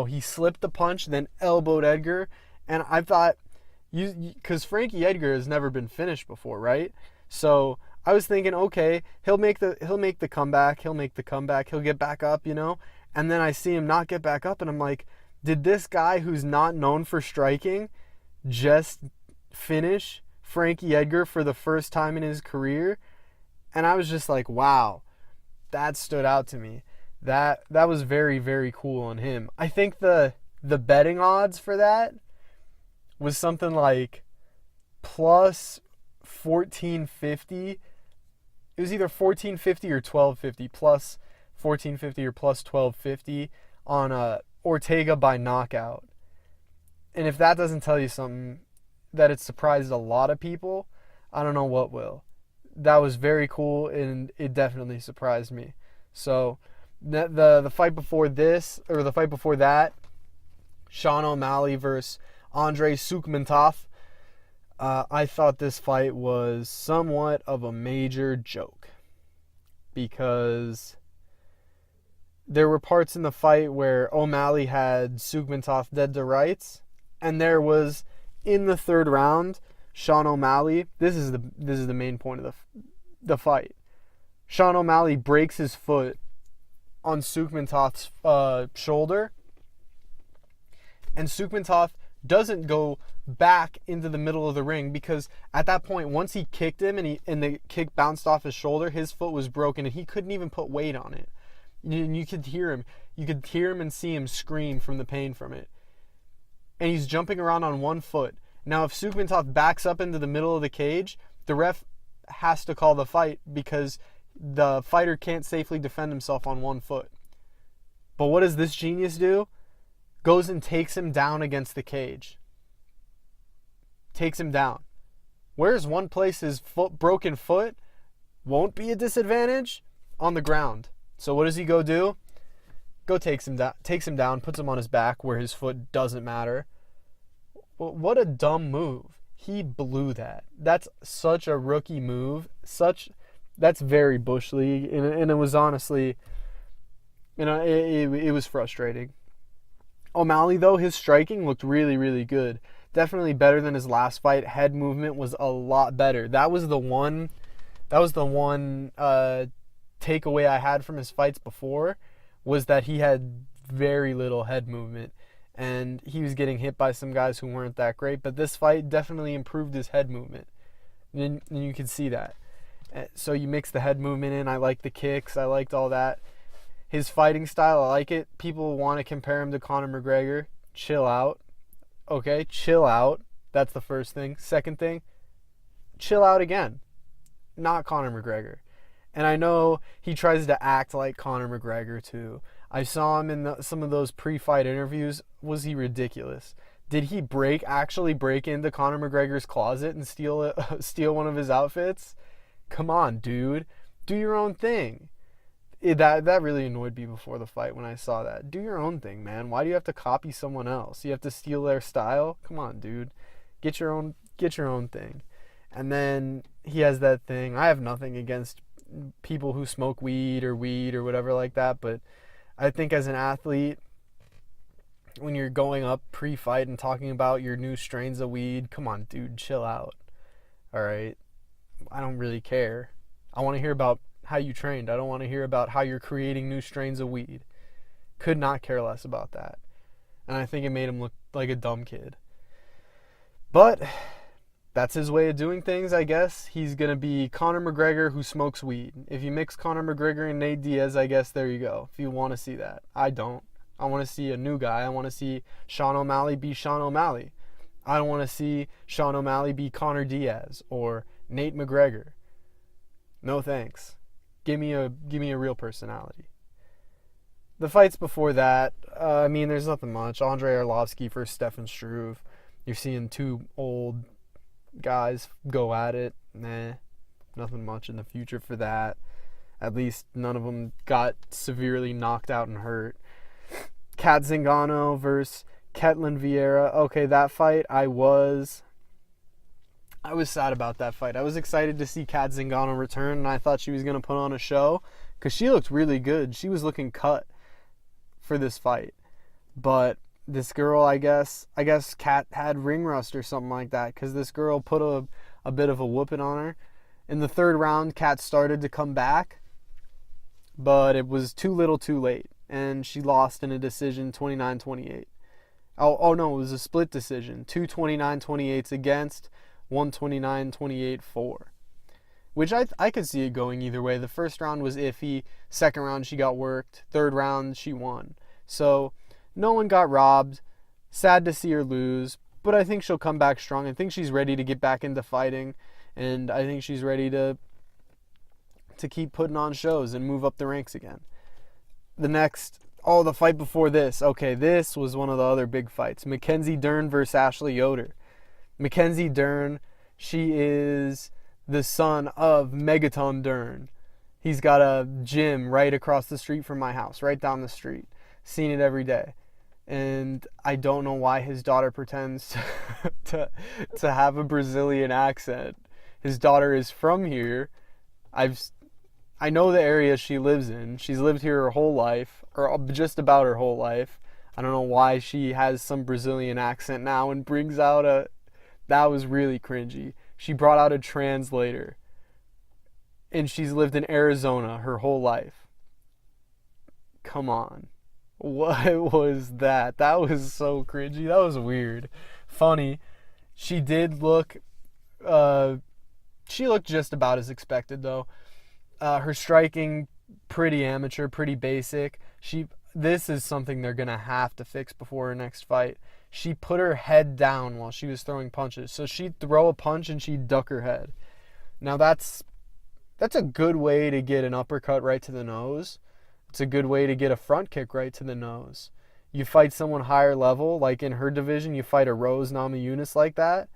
he slipped the punch, then elbowed Edgar. And I thought, because Frankie Edgar has never been finished before, right? So I was thinking, okay, he'll make the comeback, he'll get back up, And then I see him not get back up, and I'm like, did this guy who's not known for striking just finish Frankie Edgar for the first time in his career? And I was just like, wow, that stood out to me. That was very, very cool on him. I think the betting odds for that was something like plus 1450. It was either 1450 or 1250, plus 1450 or plus 1250 on Ortega by knockout. And if that doesn't tell you something, that it surprised a lot of people, I don't know what will. That was very cool, and it definitely surprised me. So the fight before this, or the fight before that, Sean O'Malley versus Andrei Sukmentov, I thought this fight was somewhat of a major joke, because there were parts in the fight where O'Malley had Sukmentov dead to rights, and there was in the third round, Sean O'Malley. This is the main point of the fight. Sean O'Malley breaks his foot on Sukmentov's shoulder, and Sukmentov doesn't go back into the middle of the ring because at that point, once he kicked him and the kick bounced off his shoulder, his foot was broken and he couldn't even put weight on it. And you could hear him. You could hear him and see him scream from the pain from it. And he's jumping around on one foot. Now, if Sukmentov backs up into the middle of the cage, the ref has to call the fight because the fighter can't safely defend himself on one foot. But what does this genius do? Goes and takes him down against the cage. Takes him down. Where's one place his broken foot won't be a disadvantage? On the ground. So what does he go do? Takes him down, puts him on his back where his foot doesn't matter. What a dumb move. He blew that. That's such a rookie move. That's very Bush League, and it was honestly, it was frustrating. O'Malley, though, his striking looked really, really good. Definitely better than his last fight. Head movement was a lot better. That was the one takeaway I had from his fights before, was that he had very little head movement, and he was getting hit by some guys who weren't that great. But this fight definitely improved his head movement, and you could see that. So you mix the head movement in. I like the kicks. I liked all that. His fighting style, I like it. People want to compare him to Conor McGregor. Chill out. Okay, chill out. That's the first thing. Second thing, chill out again. Not Conor McGregor. And I know he tries to act like Conor McGregor too. I saw him in some of those pre-fight interviews. Was he ridiculous? Did he actually break into Conor McGregor's closet and steal one of his outfits? Come on, dude. Do your own thing. That really annoyed me before the fight when I saw that. Do your own thing, man. Why do you have to copy someone else? You have to steal their style? Come on, dude. Get your own thing. And then he has that thing. I have nothing against people who smoke weed or whatever like that, but I think as an athlete, when you're going up pre-fight and talking about your new strains of weed, come on, dude, chill out. All right? I don't really care. I want to hear about how you trained. I don't want to hear about how you're creating new strains of weed. Could not care less about that. And I think it made him look like a dumb kid. But that's his way of doing things, I guess. He's going to be Conor McGregor who smokes weed. If you mix Conor McGregor and Nate Diaz, I guess there you go. If you want to see that. I don't. I want to see a new guy. I want to see Sean O'Malley be Sean O'Malley. I don't want to see Sean O'Malley be Conor Diaz or Nate McGregor. No thanks. Give me a real personality. The fights before that, there's nothing much. Andrei Arlovsky versus Stefan Struve. You're seeing two old guys go at it. Nothing much in the future for that. At least none of them got severely knocked out and hurt. Kat Zingano versus Ketlin Vieira. Okay, that fight, I was sad about that fight. I was excited to see Kat Zingano return, and I thought she was going to put on a show because she looked really good. She was looking cut for this fight. But this girl, I guess Kat had ring rust or something like that because this girl put a bit of a whooping on her. In the third round, Kat started to come back, but it was too little too late, and she lost in a decision 29-28. Oh no, it was a split decision. 2 29-28s against, 129-28 for. Which I could see it going either way. The first round was iffy. Second round, she got worked. Third round, she won. So, no one got robbed. Sad to see her lose. But I think she'll come back strong. I think she's ready to get back into fighting. And I think she's ready to keep putting on shows and move up the ranks again. The fight before this. Okay, this was one of the other big fights. Mackenzie Dern versus Ashley Yoder. Mackenzie Dern, she is the son of Megaton Dern. He's got a gym right across the street from my house, right down the street. Seen it every day. And I don't know why his daughter pretends to have a Brazilian accent. His daughter is from here. I know the area she lives in. She's lived here her whole life, or just about her whole life. I don't know why she has some Brazilian accent now and brings out a... That was really cringy. She brought out a translator. And she's lived in Arizona her whole life. Come on. What was that? That was so cringy. That was weird. Funny. She did look... she looked just about as expected, though. Her striking, pretty amateur, pretty basic. This is something they're going to have to fix before her next fight. She put her head down while she was throwing punches. So she'd throw a punch and she'd duck her head. Now that's a good way to get an uppercut right to the nose. It's a good way to get a front kick right to the nose. You fight someone higher level, like in her division, you fight a Rose Namajunas like that,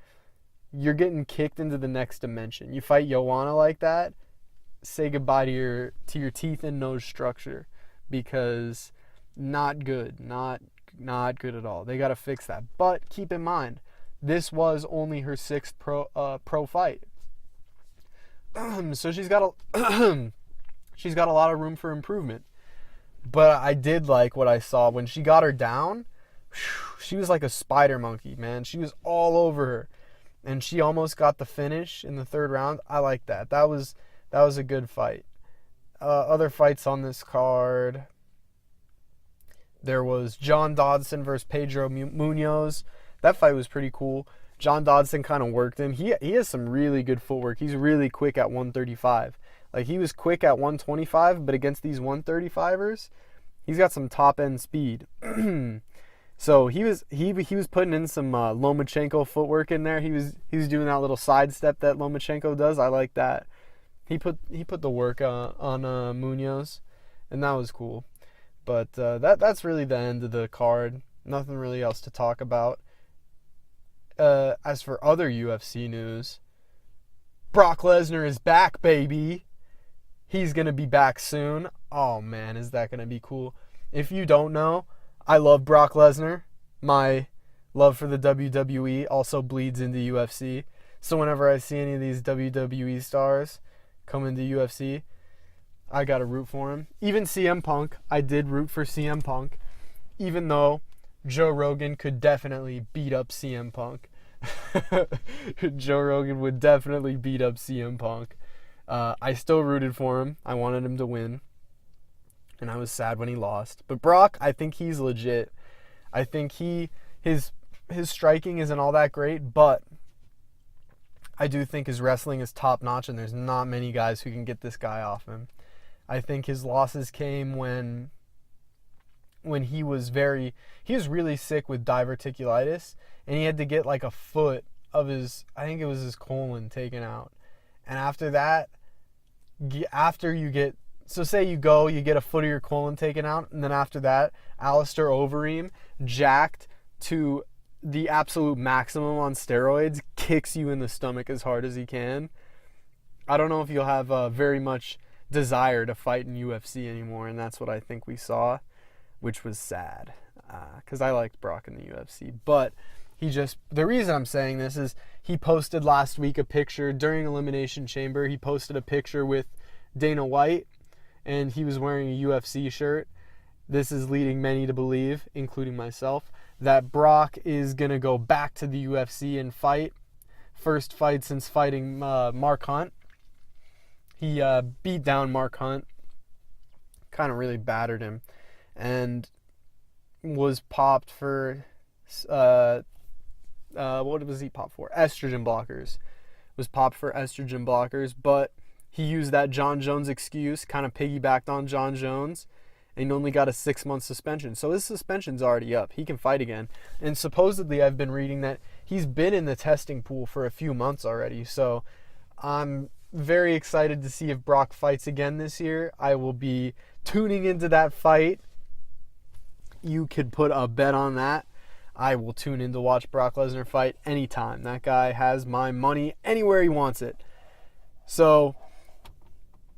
you're getting kicked into the next dimension. You fight Joanna like that, say goodbye to your teeth and nose structure, because not good, not good at all. They got to fix that. But keep in mind, this was only her 6th pro fight, so she's got a lot of room for improvement. But I did like what I saw when she got her down. She was like a spider monkey, man. She was all over her, and she almost got the finish in the 3rd round. I like that. That was a good fight. Other fights on this card, there was John Dodson versus Pedro Munoz. That fight was pretty cool. John Dodson kind of worked him. He has some really good footwork. He's really quick at 135. Like, he was quick at 125, but against these 135ers, he's got some top-end speed. So he was putting in some Lomachenko footwork in there. He was doing that little sidestep that Lomachenko does. I like that. He put the work on Munoz, and that was cool. But that's really the end of the card. Nothing really else to talk about. As for other UFC news, Brock Lesnar is back, baby. He's going to be back soon. Oh, man, is that going to be cool. If you don't know, I love Brock Lesnar. My love for the WWE also bleeds into UFC. So whenever I see any of these WWE stars come into UFC, I got to root for him. Even CM Punk, I did root for CM Punk, even though Joe Rogan could definitely beat up CM Punk. Joe Rogan would definitely beat up CM Punk. I still rooted for him. I wanted him to win, and I was sad when he lost. But Brock, I think he's legit. I think his striking isn't all that great, but I do think his wrestling is top notch, and there's not many guys who can get this guy off him. I think his losses came when he was really sick with diverticulitis, and he had to get like a foot of his colon taken out. And after that, say you get a foot of your colon taken out, and then after that, Alistair Overeem, jacked to the absolute maximum on steroids, kicks you in the stomach as hard as he can. I don't know if you'll have very much desire to fight in UFC anymore, and that's what I think we saw, which was sad, because I liked Brock in the UFC. But the reason I'm saying this is he posted last week a picture during Elimination Chamber. He posted a picture with Dana White, and he was wearing a UFC shirt. This is leading many to believe, including myself, that Brock is going to go back to the UFC and fight. First fight since fighting Mark Hunt. He beat down Mark Hunt, kind of really battered him, and was popped for... what was he popped for? Estrogen blockers. Was popped for estrogen blockers, but he used that John Jones excuse, kind of piggybacked on John Jones, and only got a 6-month suspension. So his suspension's already up. He can fight again. And supposedly I've been reading that he's been in the testing pool for a few months already. So I'm very excited to see if Brock fights again this year. I will be tuning into that fight. You could put a bet on that. I will tune in to watch Brock Lesnar fight anytime. That guy has my money anywhere he wants it. So,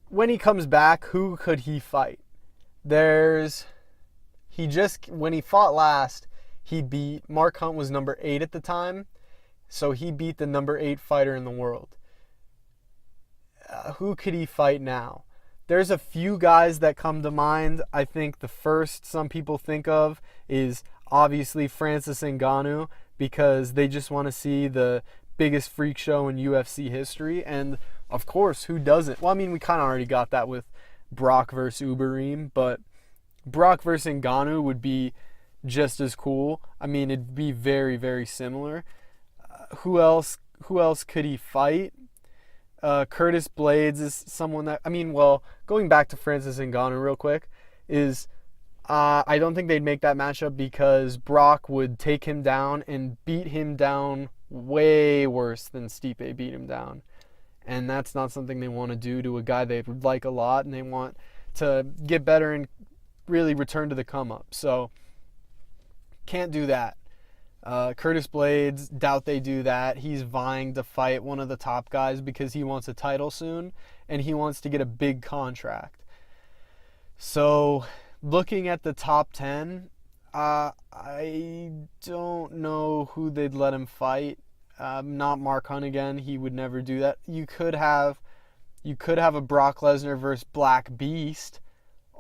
when he comes back, who could he fight? When he fought last, he beat, Mark Hunt was number 8 at the time, so he beat the number 8 fighter in the world. Who could he fight now? there's a few guys that come to mind. I think the first some people think of is obviously Francis Ngannou, because they just want to see the biggest freak show in UFC history. And of course, who doesn't? Well, I mean, we kind of already got that with Brock versus Uberim, but Brock versus Ngannou would be just as cool. I mean, it'd be very, very similar. Who else could he fight? Curtis Blades is someone that, I mean, well, going back to Francis Ngannou real quick, is I don't think they'd make that matchup because Brock would take him down and beat him down way worse than Stipe beat him down. And that's not something they want to do to a guy they like a lot, and they want to get better and really return to the come up. So, can't do that. Curtis Blades, doubt they do that. He's vying to fight one of the top guys because he wants a title soon, and he wants to get a big contract. So, looking at the top 10, I don't know who they'd let him fight. Not Mark Hunt again. He would never do that. You could have a Brock Lesnar versus Black Beast.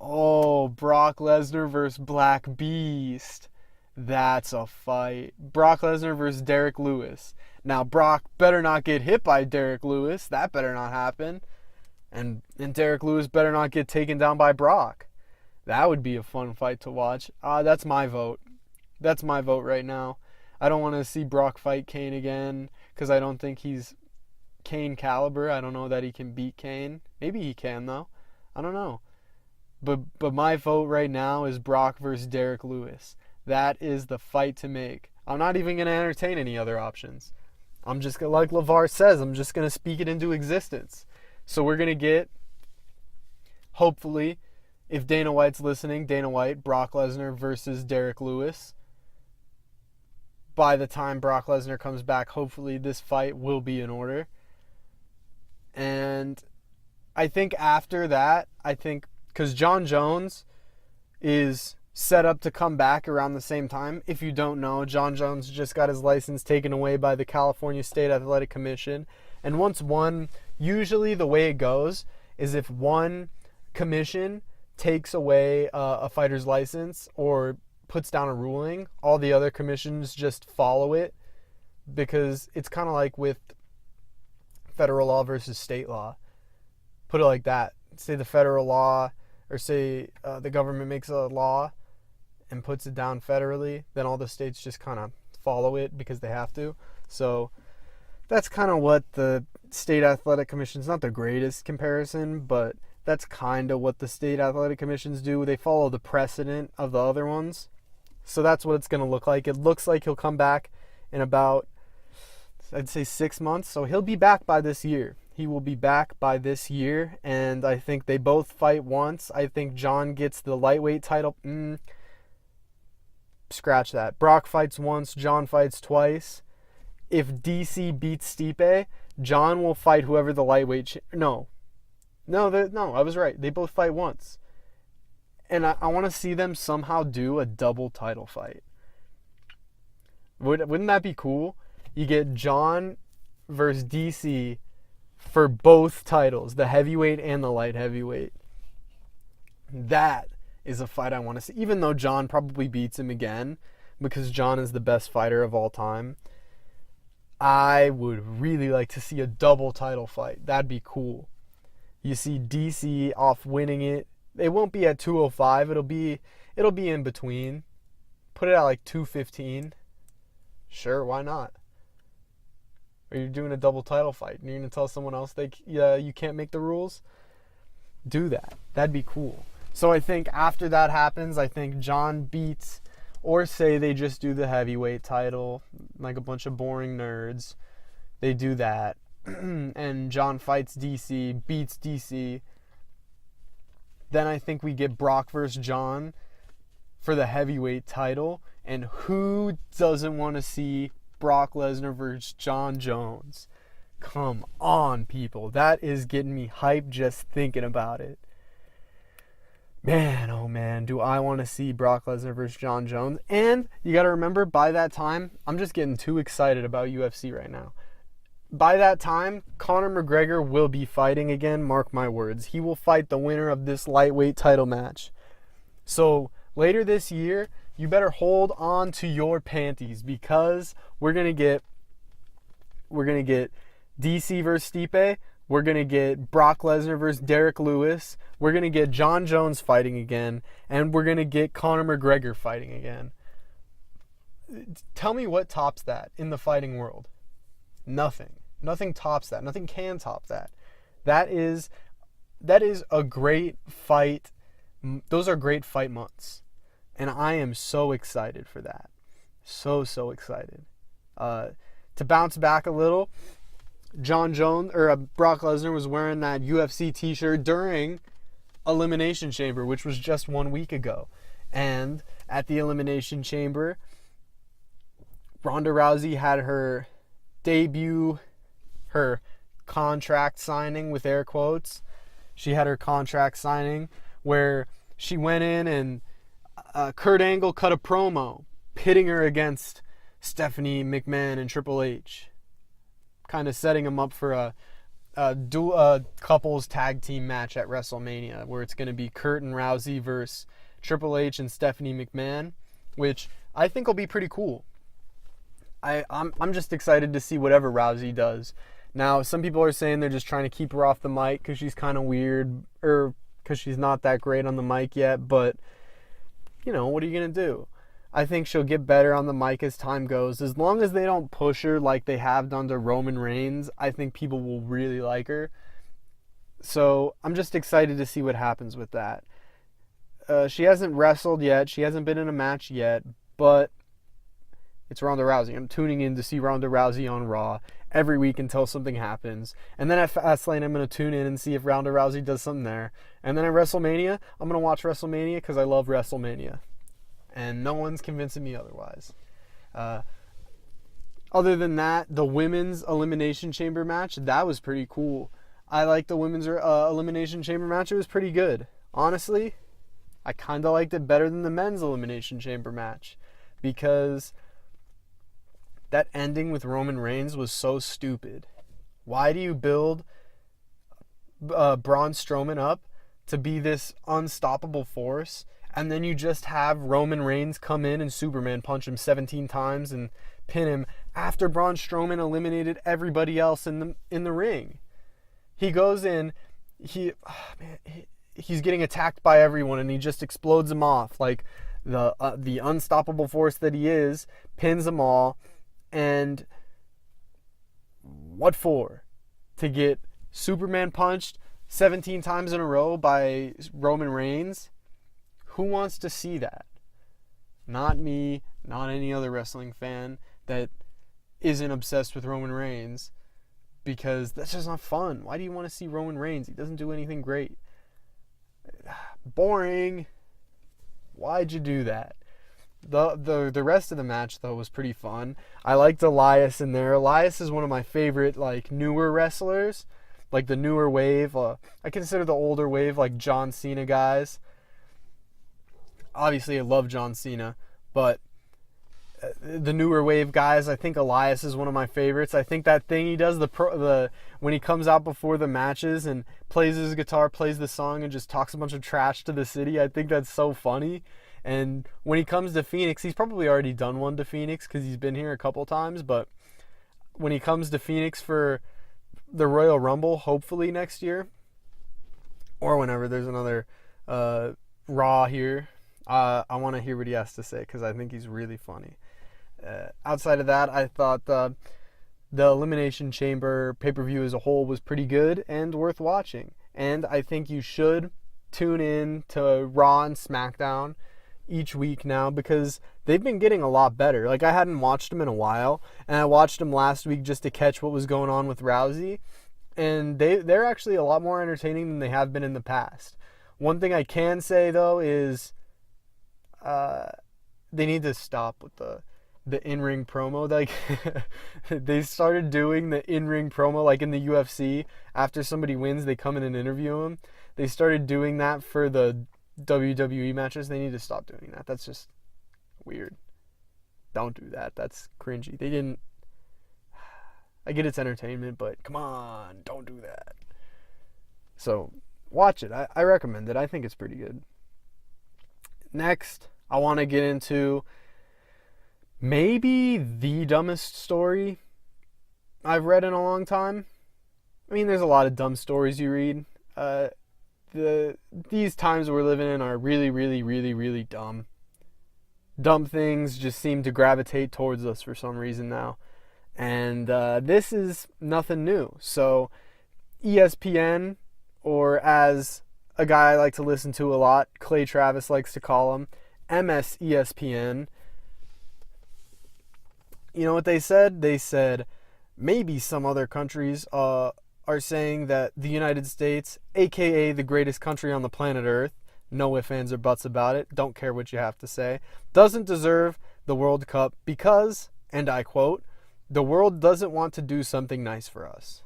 Oh, Brock Lesnar versus Black Beast. That's a fight. Brock Lesnar versus Derek Lewis. Now, Brock better not get hit by Derek Lewis. That better not happen. And Derek Lewis better not get taken down by Brock. That would be a fun fight to watch. That's my vote. That's my vote right now. I don't want to see Brock fight Kane again because I don't think he's Kane caliber. I don't know that he can beat Kane. Maybe he can, though. I don't know. But my vote right now is Brock versus Derek Lewis. That is the fight to make. I'm not even going to entertain any other options. I'm just going to, like LeVar says, I'm just going to speak it into existence. So we're going to get, hopefully, if Dana White's listening, Dana White, Brock Lesnar versus Derek Lewis. By the time Brock Lesnar comes back, hopefully this fight will be in order. And I think after that, because John Jones is set up to come back around the same time. If you don't know, John Jones just got his license taken away by the California State Athletic Commission. And usually the way it goes is if one commission takes away a fighter's license or puts down a ruling, all the other commissions just follow it, because it's kind of like with federal law versus state law. Put it like that. Say the federal law, or say the government makes a law and puts it down federally, then all the states just kind of follow it because they have to. So that's kind of what the state athletic commission's, not the greatest comparison, but that's kind of what the state athletic commissions do. They follow the precedent of the other ones. So that's what it's going to look like. It looks like he'll come back in about, I'd say 6 months. So he'll be back by this year. He will be back by this year. And I think they both fight once. I think John gets the lightweight title. Scratch that. Brock fights once. John fights twice. If DC beats Stipe, John will fight whoever the lightweight... No, I was right. They both fight once. And I want to see them somehow do a double title fight. Wouldn't that be cool? You get John versus DC for both titles, the heavyweight and the light heavyweight. That is a fight I want to see. Even though John probably beats him again, because John is the best fighter of all time, I would really like to see a double title fight. That'd be cool. You see DC off winning it. It won't be at 205. It'll be in between. Put it at like 215. Sure, why not? Are you doing a double title fight? And you're going to tell someone else you can't make the rules? Do that. That'd be cool. So I think after that happens, I think John beats, or say they just do the heavyweight title, like a bunch of boring nerds. They do that. And John fights DC, beats DC. Then I think we get Brock versus John for the heavyweight title. And who doesn't want to see Brock Lesnar versus John Jones? Come on, people. That is getting me hyped just thinking about it. Man, oh man, do I want to see Brock Lesnar versus John Jones. And you got to remember, by that time, I'm just getting too excited about UFC right now. by that time, Conor McGregor will be fighting again, mark my words. He will fight the winner of this lightweight title match. So later this year, you better hold on to your panties, because we're gonna get DC versus Stipe. We're gonna get Brock Lesnar versus Derek Lewis. We're gonna get John Jones fighting again, and we're gonna get Conor McGregor fighting again. Tell me what tops that in the fighting world. Nothing. Nothing tops that. Nothing can top that. That is a great fight. Those are great fight months. And I am so excited for that. So excited. To bounce back a little, Brock Lesnar was wearing that UFC t-shirt during Elimination Chamber, which was just 1 week ago. And at the Elimination Chamber, Ronda Rousey had her debut, her contract signing with air quotes. She had her contract signing where she went in and Kurt Angle cut a promo pitting her against Stephanie McMahon and Triple H, kind of setting them up for a couples tag team match at WrestleMania, where it's going to be Kurt and Rousey versus Triple H and Stephanie McMahon, which I think will be pretty cool. I'm just excited to see whatever Rousey does. Now, some people are saying they're just trying to keep her off the mic because she's kind of weird, or because she's not that great on the mic yet, but, you know, what are you going to do? I think she'll get better on the mic as time goes. As long as they don't push her like they have done to Roman Reigns, I think people will really like her. So I'm just excited to see what happens with that. She hasn't wrestled yet. She hasn't been in a match yet, but it's Ronda Rousey. I'm tuning in to see Ronda Rousey on Raw every week until something happens. And then at Fastlane, I'm going to tune in and see if Ronda Rousey does something there. And then at WrestleMania, I'm going to watch WrestleMania because I love WrestleMania. And no one's convincing me otherwise. Other than that, the women's Elimination Chamber match, that was pretty cool. I liked the women's Elimination Chamber match. It was pretty good. Honestly, I kind of liked it better than the men's Elimination Chamber match, because that ending with Roman Reigns was so stupid. Why do you build Braun Strowman up to be this unstoppable force, and then you just have Roman Reigns come in and Superman punch him 17 times and pin him after Braun Strowman eliminated everybody else in the ring? He goes in, he's getting attacked by everyone, and he just explodes them off like the unstoppable force that he is, pins them all. And what for? To get Superman punched 17 times in a row by Roman Reigns? Who wants to see that? Not me, not any other wrestling fan that isn't obsessed with Roman Reigns, because that's just not fun. Why do you want to see Roman Reigns? He doesn't do anything great. Boring. Why'd you do that? The rest of the match, though, was pretty fun. I liked Elias in there. Elias is one of my favorite, like, newer wrestlers. Like, the newer wave. I consider the older wave, like, John Cena guys. Obviously, I love John Cena. But the newer wave guys, I think Elias is one of my favorites. I think that thing he does, when he comes out before the matches and plays his guitar, plays the song, and just talks a bunch of trash to the city, I think that's so funny. And when he comes to Phoenix, he's probably already done one to Phoenix because he's been here a couple times. But when he comes to Phoenix for the Royal Rumble, hopefully next year, or whenever there's another Raw here, I want to hear what he has to say because I think he's really funny. Outside of that, I thought the Elimination Chamber pay-per-view as a whole was pretty good and worth watching. And I think you should tune in to Raw and SmackDown each week now, because they've been getting a lot better. Like, I hadn't watched them in a while, and I watched them last week just to catch what was going on with Rousey, and they're actually a lot more entertaining than they have been in the past. One thing I can say, though, is they need to stop with the in-ring promo. Like, they started doing the in-ring promo, like in the UFC. After somebody wins, they come in and interview them. They started doing that for the WWE matches. They need to stop doing that. That's just weird. Don't do that. That's cringy. I get it's entertainment, but come on, don't do that. So watch it. I recommend it. I think it's pretty good. Next, I want to get into maybe the dumbest story I've read in a long time. I mean, there's a lot of dumb stories you read. These times we're living in are really, really, really, really dumb. Dumb things just seem to gravitate towards us for some reason now. And this is nothing new. So ESPN, or as a guy I like to listen to a lot, Clay Travis likes to call him, MSESPN. You know what they said? They said maybe some other countries are saying that the United States, aka the greatest country on the planet Earth, no ifs, ands, or buts about it, don't care what you have to say, doesn't deserve the World Cup because, and I quote, the world doesn't want to do something nice for us.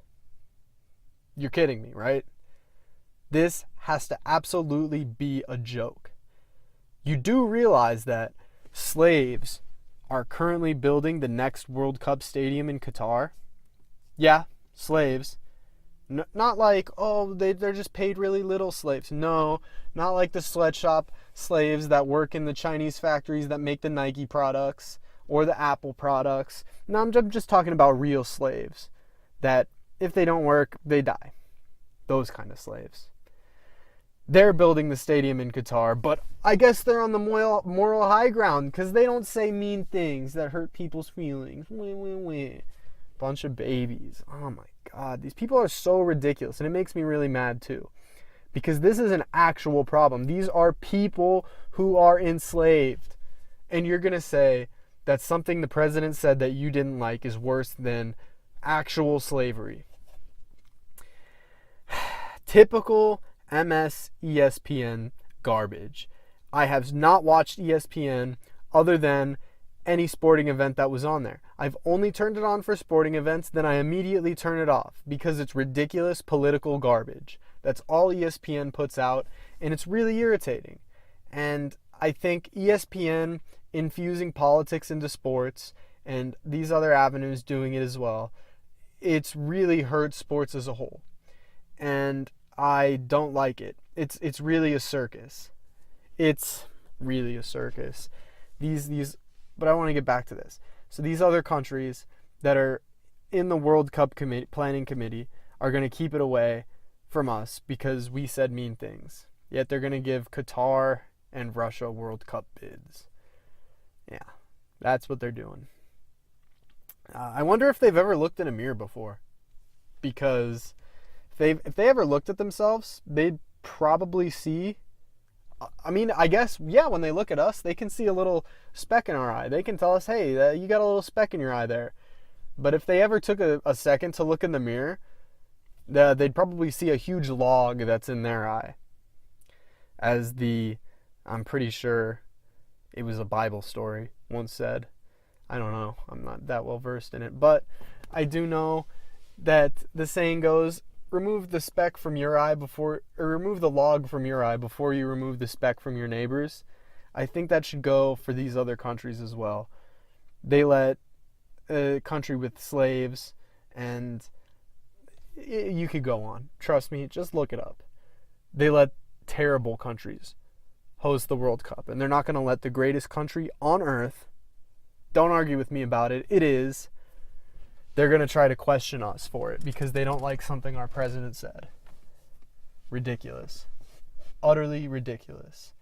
You're kidding me, right? This has to absolutely be a joke. You do realize that slaves are currently building the next World Cup stadium in Qatar? Yeah, slaves. Not like, oh, they're just paid really little slaves. No, not like the sweatshop slaves that work in the Chinese factories that make the Nike products or the Apple products. No, I'm just talking about real slaves that if they don't work, they die. Those kind of slaves. They're building the stadium in Qatar, but I guess they're on the moral high ground because they don't say mean things that hurt people's feelings. Bunch of babies. Oh my God, these people are so ridiculous, and it makes me really mad too, because this is an actual problem. These are people who are enslaved, and you're gonna say that something the president said that you didn't like is worse than actual slavery. Typical MS ESPN garbage. I have not watched ESPN other than any sporting event that was on there. I've only turned it on for sporting events, then I immediately turn it off because it's ridiculous political garbage. That's all ESPN puts out, and it's really irritating. And I think ESPN infusing politics into sports and these other avenues doing it as well, it's really hurt sports as a whole. And I don't like it. It's really a circus. It's really a circus. But I want to get back to this. So these other countries that are in the World Cup planning committee are going to keep it away from us because we said mean things. Yet they're going to give Qatar and Russia World Cup bids. Yeah, that's what they're doing. I wonder if they've ever looked in a mirror before. Because if they ever looked at themselves, they'd probably see, I mean, I guess, yeah, when they look at us, they can see a little speck in our eye. They can tell us, hey, you got a little speck in your eye there. But if they ever took a second to look in the mirror, they'd probably see a huge log that's in their eye. I'm pretty sure it was a Bible story once said. I don't know. I'm not that well versed in it. But I do know that the saying goes, remove the speck from your eye or remove the log from your eye before you remove the speck from your neighbor's. I think that should go for these other countries as well. They let a country with slaves, and you could go on. Trust me, just look it up. They let terrible countries host the World Cup, and they're not going to let the greatest country on earth, don't argue with me about it, it is, they're going to try to question us for it because they don't like something our president said. Ridiculous. Utterly ridiculous.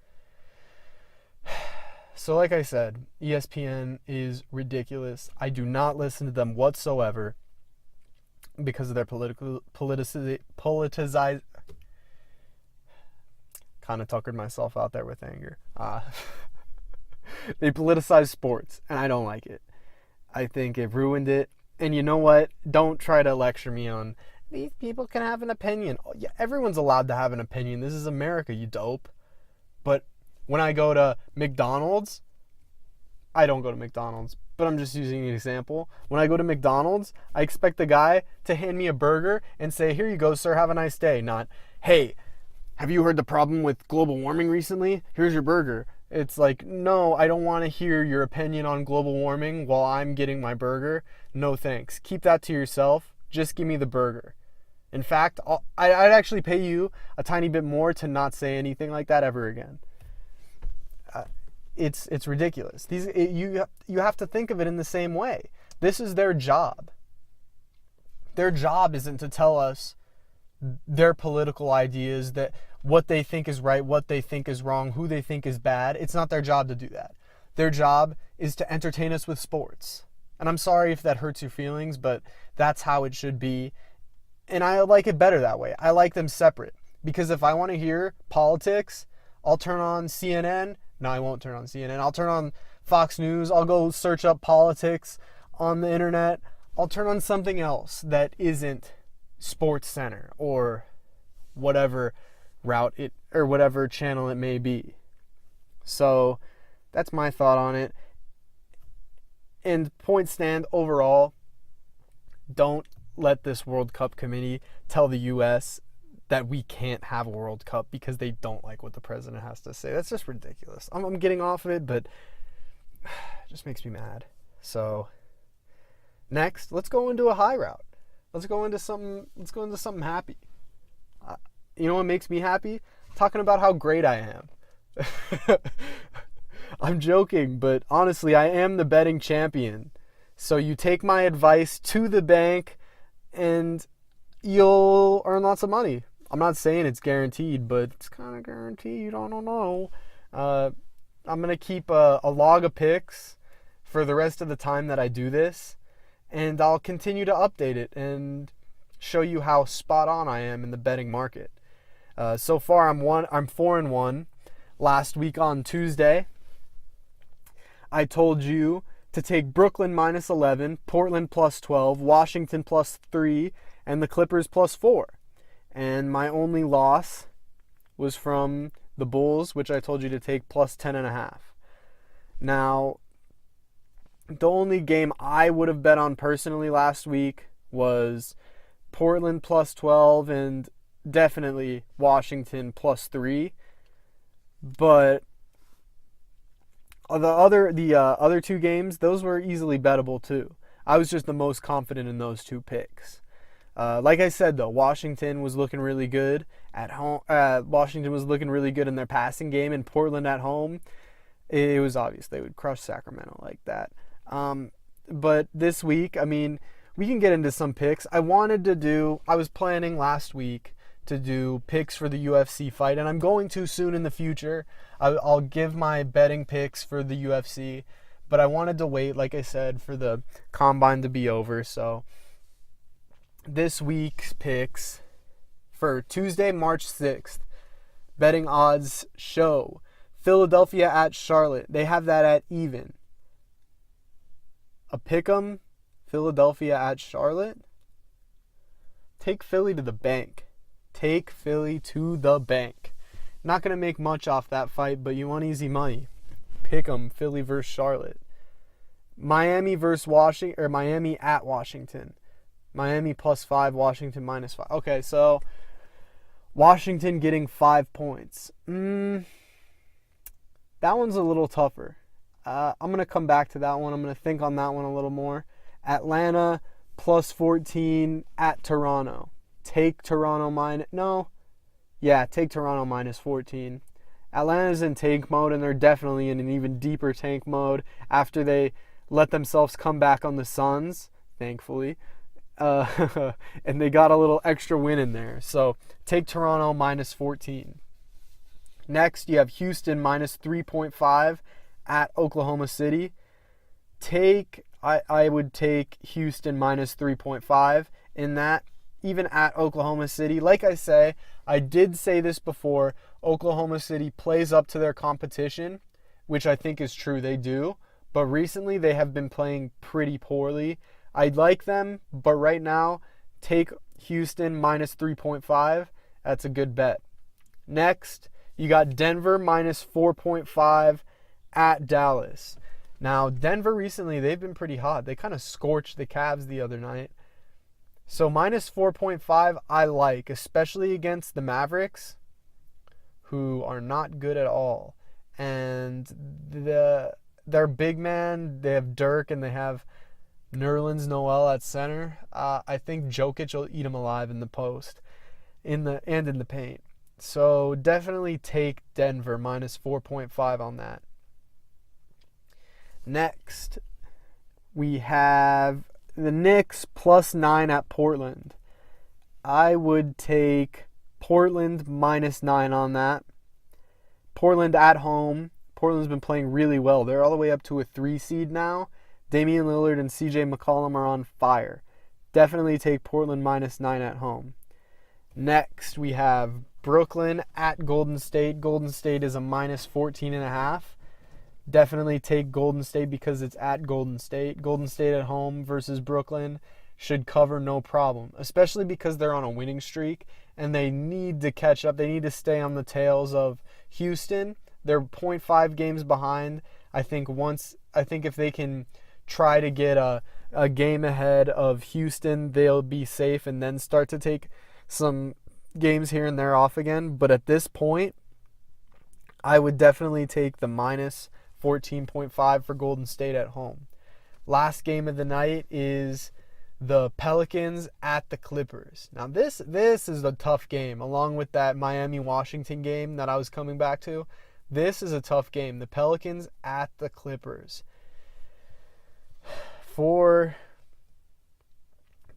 So like I said, ESPN is ridiculous. I do not listen to them whatsoever because of their politicized. Kind of tuckered myself out there with anger. They politicize sports, and I don't like it. I think it ruined it. And you know what? Don't try to lecture me on these people can have an opinion. Oh, yeah, everyone's allowed to have an opinion. This is America, you dope. But when I go to McDonald's, I don't go to McDonald's, but I'm just using an example. When I go to McDonald's, I expect the guy to hand me a burger and say, here you go, sir, have a nice day. Not, hey, have you heard the problem with global warming recently? Here's your burger. It's like, no, I don't want to hear your opinion on global warming while I'm getting my burger. No thanks. Keep that to yourself. Just give me the burger. In fact, I'd actually pay you a tiny bit more to not say anything like that ever again. It's ridiculous. You have to think of it in the same way. This is their job. Their job isn't to tell us their political ideas, that what they think is right, what they think is wrong, who they think is bad. It's not their job to do that. Their job is to entertain us with sports. And I'm sorry if that hurts your feelings, but that's how it should be. And I like it better that way. I like them separate. Because if I want to hear politics, I'll turn on CNN. No, I won't turn on CNN. I'll turn on Fox News. I'll go search up politics on the internet. I'll turn on something else that isn't Sports Center or whatever route it or whatever channel it may be. So that's my thought on it. And point stand overall, don't let this World Cup committee tell the U.S. that we can't have a World Cup because they don't like what the president has to say. That's just ridiculous. I'm getting off of it, but it just makes me mad. So next, let's go into a high route. Let's go into something happy. You know what makes me happy? Talking about how great I am. I'm joking, but honestly, I am the betting champion. So you take my advice to the bank and you'll earn lots of money. I'm not saying it's guaranteed, but it's kind of guaranteed. I don't know. I'm going to keep a log of picks for the rest of the time that I do this. And I'll continue to update it and show you how spot on I am in the betting market. So far, I'm 4-1. Last week on Tuesday, I told you to take Brooklyn minus 11, Portland plus 12, Washington plus 3, and the Clippers plus 4. And my only loss was from the Bulls, which I told you to take plus 10.5. Now, the only game I would have bet on personally last week was Portland plus 12 and definitely Washington plus 3. But the other two games, those were easily bettable too. I was just the most confident in those two picks. Like I said though, Washington was looking really good at home. Washington was looking really good in their passing game, and Portland at home, it was obvious they would crush Sacramento like that. But this week, I mean, we can get into some picks. I was planning last week to do picks for the UFC fight, and I'm going to soon in the future. I'll give my betting picks for the UFC, but I wanted to wait, like I said, for the combine to be over. So this week's picks for Tuesday, March 6th, betting odds show Philadelphia at Charlotte. They have that at even. A pick'em, Philadelphia at Charlotte. Take Philly to the bank. Take Philly to the bank. Not going to make much off that fight, but you want easy money. Pick'em, Philly versus Charlotte. Miami versus Washington, or Miami at Washington. Miami plus 5, Washington minus 5. Okay, so Washington getting 5 points. That one's a little tougher. I'm going to come back to that one. I'm going to think on that one a little more. Atlanta plus 14 at Toronto. Take Toronto take Toronto minus 14. Atlanta's in tank mode, and they're definitely in an even deeper tank mode after they let themselves come back on the Suns, thankfully. And they got a little extra win in there. So take Toronto minus 14. Next, you have Houston minus 3.5 at Oklahoma City. I would take Houston minus 3.5 in that, even at Oklahoma City. Like I did say this before, Oklahoma City plays up to their competition, which I think is true, they do. But recently they have been playing pretty poorly. I like them, but right now, take Houston minus 3.5. That's a good bet. Next, you got Denver minus 4.5 at Dallas. Now, Denver recently, they've been pretty hot. They kind of scorched the Cavs the other night. So minus 4.5 I like, especially against the Mavericks, who are not good at all. and their big man, they have Dirk and they have Nerlens Noel at center. I think Jokic will eat him alive in the post, in the paint. So definitely take Denver minus 4.5 on that. Next, we have the Knicks plus 9 at Portland. I would take Portland minus 9 on that. Portland at home. Portland's been playing really well. They're all the way up to a 3 seed now. Damian Lillard and CJ McCollum are on fire. Definitely take Portland minus 9 at home. Next, we have Brooklyn at Golden State. Golden State is a minus 14.5. Definitely take Golden State because it's at Golden State. Golden State at home versus Brooklyn should cover no problem, especially because they're on a winning streak and they need to catch up. They need to stay on the tails of Houston. They're 0.5 games behind. I think if they can try to get a game ahead of Houston, they'll be safe and then start to take some games here and there off again. But at this point, I would definitely take the minus 14.5 for Golden State at home. Last game of the night is the Pelicans at the Clippers. Now this is a tough game, along with that Miami-Washington game that I was coming back to. This is a tough game. The Pelicans at the Clippers. For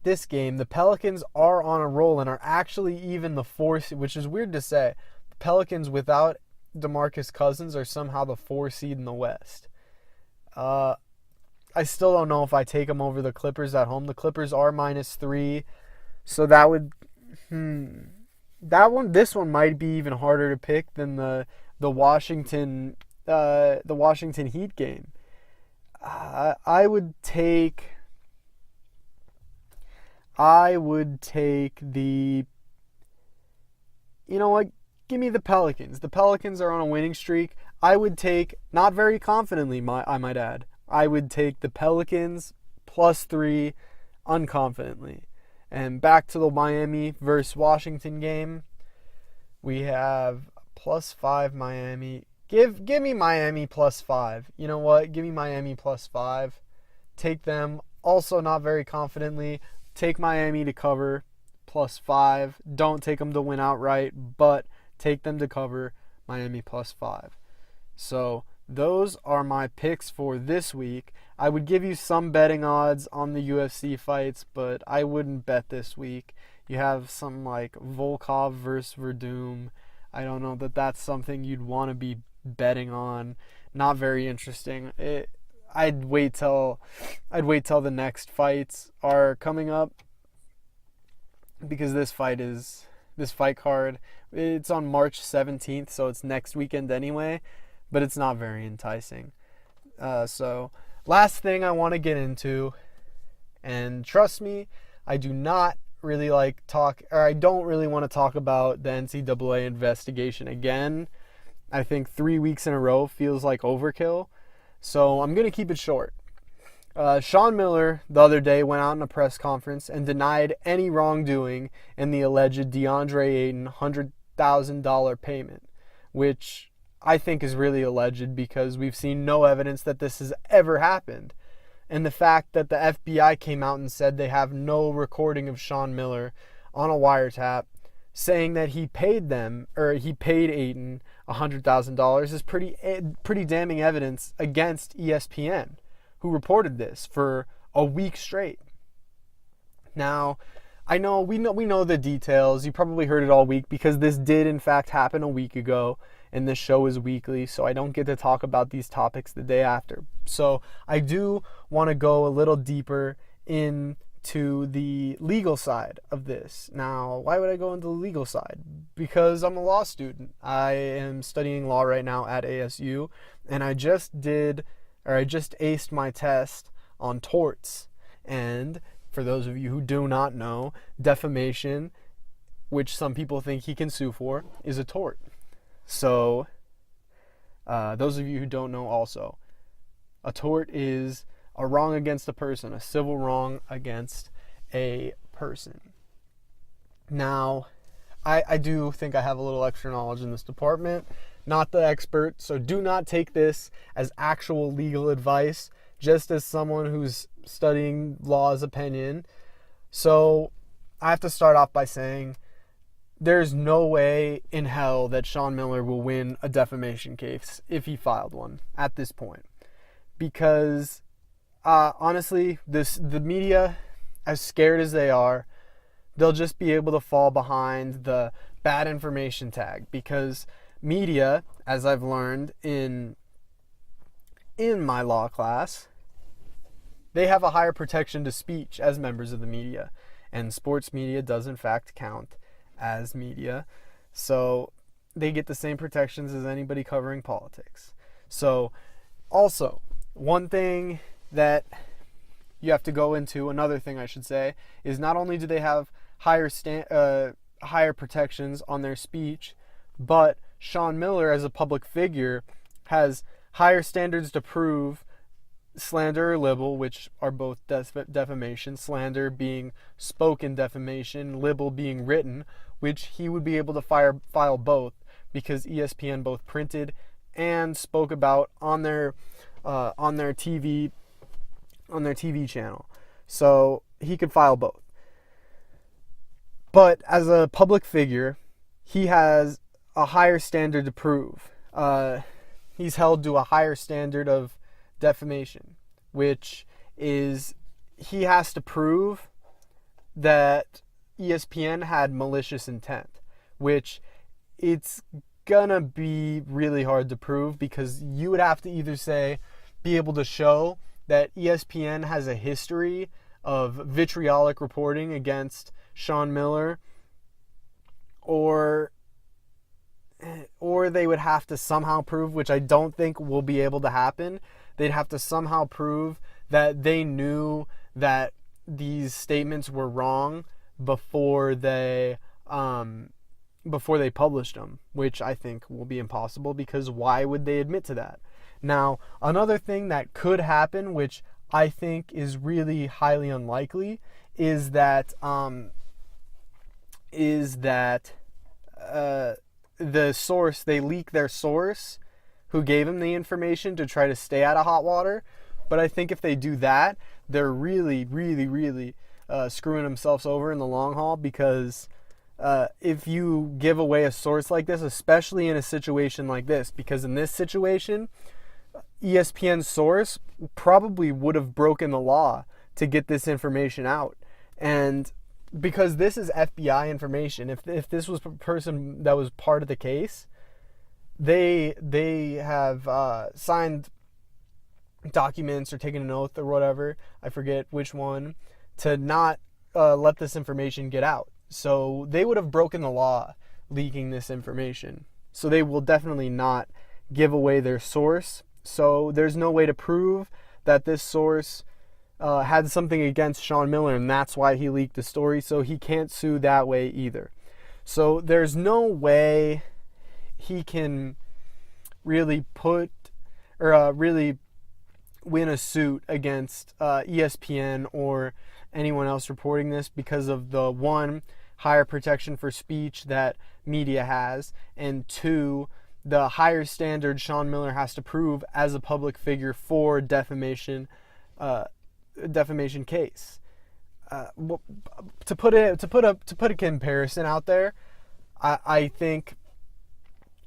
this game, the Pelicans are on a roll and are actually even the 4 seed, which is weird to say. The Pelicans without DeMarcus Cousins are somehow the 4 seed in the West. I still don't know if I take them over the Clippers at home. The Clippers are minus 3, so that would this one might be even harder to pick than the Washington Heat game. I would take the, you know what? Give me the Pelicans. The Pelicans are on a winning streak. I would take, not very confidently, I might add, I would take the Pelicans plus 3 unconfidently. And back to the Miami versus Washington game, we have plus 5 Miami. Give me Miami plus 5. You know what? Give me Miami plus 5. Take them. Also not very confidently. Take Miami to cover plus 5. Don't take them to win outright, but take them to cover Miami plus 5. So those are my picks for this week. I would give you some betting odds on the UFC fights, but I wouldn't bet this week. You have something like Volkov versus Verdum. I don't know that that's something you'd want to be betting on. Not very interesting. I'd wait till the next fights are coming up, because this fight card, it's on March 17th, so it's next weekend anyway, but it's not very enticing. So last thing I want to get into, and trust me, I don't really want to talk about the NCAA investigation again. I think 3 weeks in a row feels like overkill, so I'm going to keep it short. Sean Miller the other day went out in a press conference and denied any wrongdoing in the alleged DeAndre Ayton $100,000 payment, which I think is really alleged because we've seen no evidence that this has ever happened. And the fact that the FBI came out and said they have no recording of Sean Miller on a wiretap saying that he paid Ayton $100,000 is pretty damning evidence against ESPN, who reported this for a week straight. Now, we know the details. You probably heard it all week because this did in fact happen a week ago, and this show is weekly, so I don't get to talk about these topics the day after. So I do want to go a little deeper into the legal side of this. Now, why would I go into the legal side? Because I'm a law student. I am studying law right now at ASU, and I just aced my test on torts. And for those of you who do not know, defamation, which some people think he can sue for, is a tort. So, those of you who don't know also, a tort is a wrong against a person, a civil wrong against a person. Now, I do think I have a little extra knowledge in this department. not the expert, so do not take this as actual legal advice, just as someone who's studying law's opinion. So I have to start off by saying there's no way in hell that Sean Miller will win a defamation case if he filed one at this point. Because honestly, the media, as scared as they are, they'll just be able to fall behind the bad information tag, because media, as I've learned in my law class, they have a higher protection to speech as members of the media, and sports media does in fact count as media, so they get the same protections as anybody covering politics. So also, one thing that you have to go into, another thing I should say, is not only do they have higher protections on their speech, but Sean Miller as a public figure has higher standards to prove slander or libel, which are both defamation, slander being spoken defamation, libel being written, which he would be able to file both, because ESPN both printed and spoke about on their TV channel. So he could file both. But as a public figure, he has a higher standard to prove. He's held to a higher standard of defamation, which is he has to prove that ESPN had malicious intent, which it's gonna be really hard to prove, because you would have to either be able to show that ESPN has a history of vitriolic reporting against Sean Miller, or they would have to somehow prove, which I don't think will be able to happen, they'd have to somehow prove that they knew that these statements were wrong before they published them, which I think will be impossible, because why would they admit to that? Now, another thing that could happen, which I think is really highly unlikely, is that the source, they leak their source who gave them the information to try to stay out of hot water. But I think if they do that, they're really, really, really screwing themselves over in the long haul, because if you give away a source like this, especially in a situation like this, because in this situation, ESPN's source probably would have broken the law to get this information out. And because this is FBI information, if this was a person that was part of the case, they have signed documents or taken an oath or whatever, I forget which one, to not let this information get out. So they would have broken the law leaking this information. So they will definitely not give away their source. So there's no way to prove that this source had something against Sean Miller, and that's why he leaked the story. So he can't sue that way either. So there's no way he can really really win a suit against ESPN or anyone else reporting this, because of the one, higher protection for speech that media has, and two, the higher standard Sean Miller has to prove as a public figure for defamation case. To put a comparison out there, I think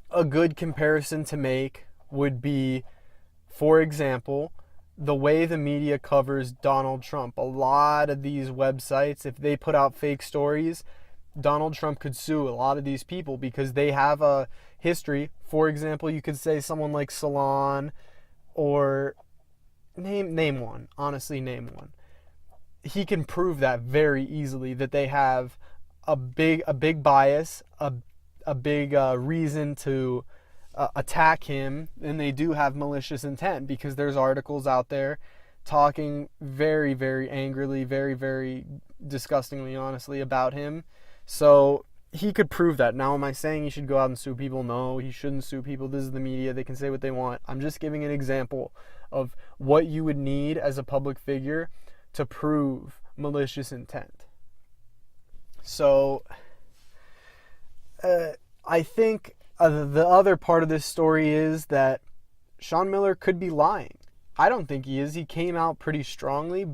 a good comparison to make would be, for example, the way the media covers Donald Trump. A lot of these websites, if they put out fake stories, Donald Trump could sue a lot of these people because they have a history. For example, you could say someone like Salon, or name one. Honestly, name one. He can prove that very easily, that they have a big bias, a big reason to attack him, and they do have malicious intent, because there's articles out there talking very, very angrily, very, very disgustingly, honestly, about him. So he could prove that. Now, am I saying he should go out and sue people? No, he shouldn't sue people. This is the media. They can say what they want. I'm just giving an example of what you would need as a public figure to prove malicious intent. So I think The other part of this story is that Sean Miller could be lying. I don't think he is. He came out pretty strongly.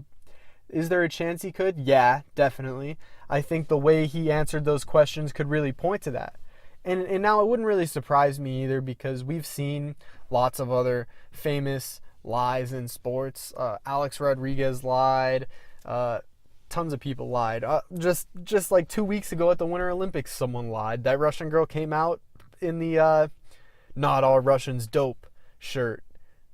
Is there a chance he could? Yeah, definitely. I think the way he answered those questions could really point to that. And now it wouldn't really surprise me either, because we've seen lots of other famous lies in sports. Alex Rodriguez lied. Tons of people lied. Just like 2 weeks ago at the Winter Olympics, someone lied. That Russian girl came out in the "Not all Russians dope" shirt,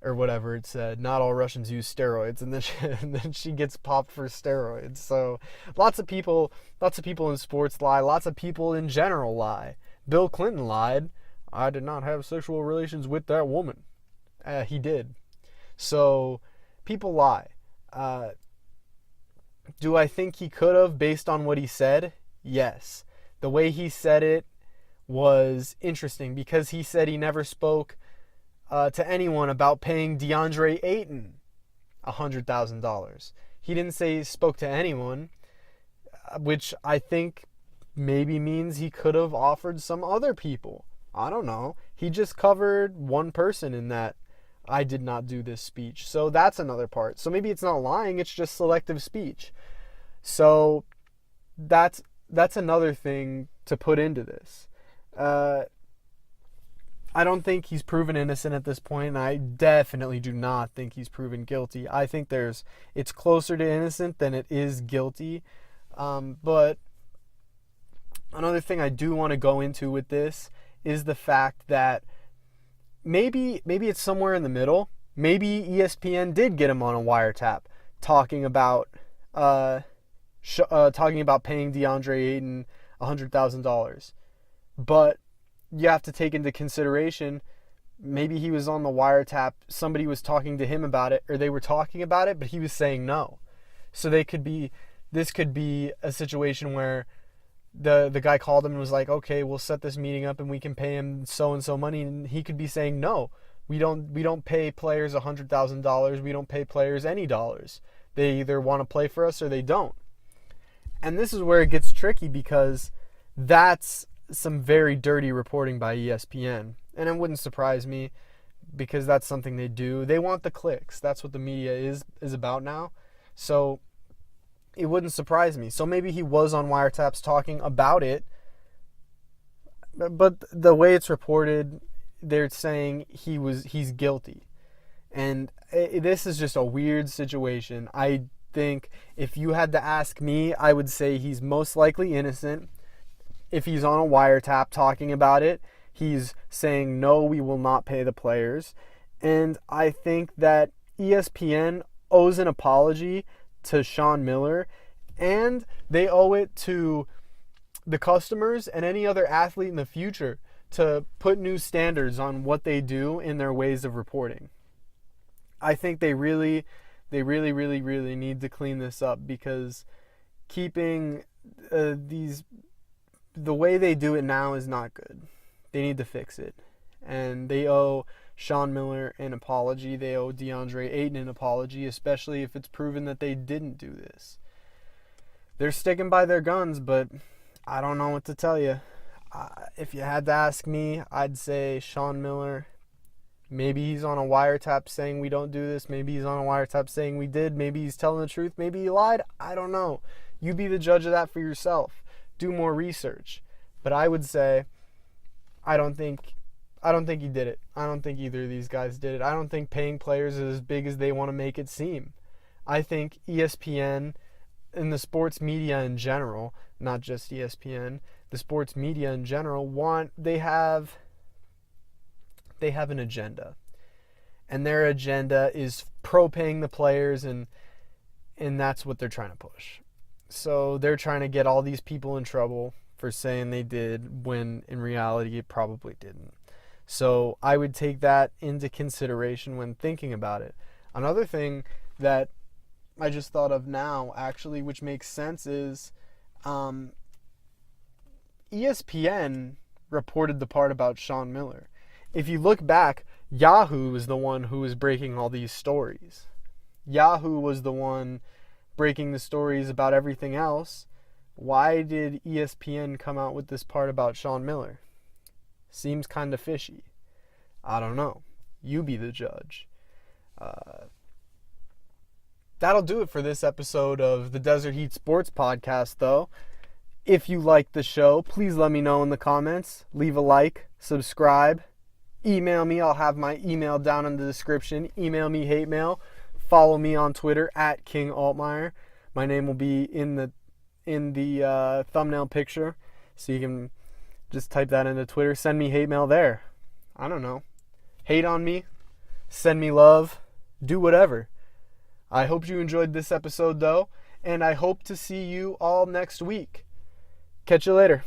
or whatever it said. Not all Russians use steroids, and then she gets popped for steroids. So lots of people in sports lie. Lots of people in general lie. Bill Clinton lied. I did not have sexual relations with that woman. He did. So people lie. Do I think he could have, based on what he said? Yes. The way he said it was interesting, because he said he never spoke to anyone about paying DeAndre Ayton $100,000. He didn't say he spoke to anyone, which I think maybe means he could have offered some other people. I don't know. He just covered one person in that "I did not do this" speech. So that's another part. So maybe it's not lying, it's just selective speech. So that's another thing to put into this. I don't think he's proven innocent at this point, and I definitely do not think he's proven guilty. I think it's closer to innocent than it is guilty. But another thing I do want to go into with this is the fact that maybe it's somewhere in the middle. Maybe ESPN did get him on a wiretap talking about paying DeAndre Ayton $100,000. But you have to take into consideration, maybe he was on the wiretap, somebody was talking to him about it, or they were talking about it, but he was saying no. So this could be a situation where the guy called him and was like, okay, we'll set this meeting up and we can pay him so and so money, and he could be saying no. We don't pay players $100,000. We don't pay players any dollars. They either want to play for us or they don't. And this is where it gets tricky, because that's some very dirty reporting by ESPN. And it wouldn't surprise me, because that's something they do. They want the clicks. That's what the media is about now. So it wouldn't surprise me. So maybe he was on wiretaps talking about it. But the way it's reported, they're saying he's guilty. And this is just a weird situation. I think if you had to ask me, I would say he's most likely innocent. If he's on a wiretap talking about it, he's saying, no, we will not pay the players. And I think that ESPN owes an apology to Sean Miller, and they owe it to the customers and any other athlete in the future to put new standards on what they do in their ways of reporting. I think they really need to clean this up, because keeping the way they do it now is not good. They need to fix it. And they owe Sean Miller an apology. They owe DeAndre Ayton an apology, especially if it's proven that they didn't do this. They're sticking by their guns, but I don't know what to tell you. If you had to ask me, I'd say Sean Miller. Maybe he's on a wiretap saying we don't do this. Maybe he's on a wiretap saying we did. Maybe he's telling the truth. Maybe he lied. I don't know. You be the judge of that for yourself. Do more research. But I would say I don't think he did it. I don't think either of these guys did it. I don't think paying players is as big as they want to make it seem. I think ESPN and the sports media in general, not just ESPN, the sports media in general they have an agenda. And their agenda is pro-paying the players, and that's what they're trying to push. So they're trying to get all these people in trouble for saying they did, when in reality it probably didn't. So I would take that into consideration when thinking about it. Another thing that I just thought of now, actually, which makes sense, is ESPN reported the part about Sean Miller. If you look back, Yahoo was the one who was breaking all these stories. Yahoo was the one breaking the stories about everything else. Why did ESPN come out with this part about Sean Miller? Seems kind of fishy. I don't know. You be the judge. That'll do it for this episode of the Desert Heat Sports Podcast, though. If you like the show, please let me know in the comments. Leave a like, subscribe, email me. I'll have my email down in the description. Email me hate mail. Follow me on Twitter at King Altmaier. My name will be in the thumbnail picture, so you can just type that into Twitter. Send me hate mail there. I don't know. Hate on me. Send me love. Do whatever. I hope you enjoyed this episode, though, and I hope to see you all next week. Catch you later.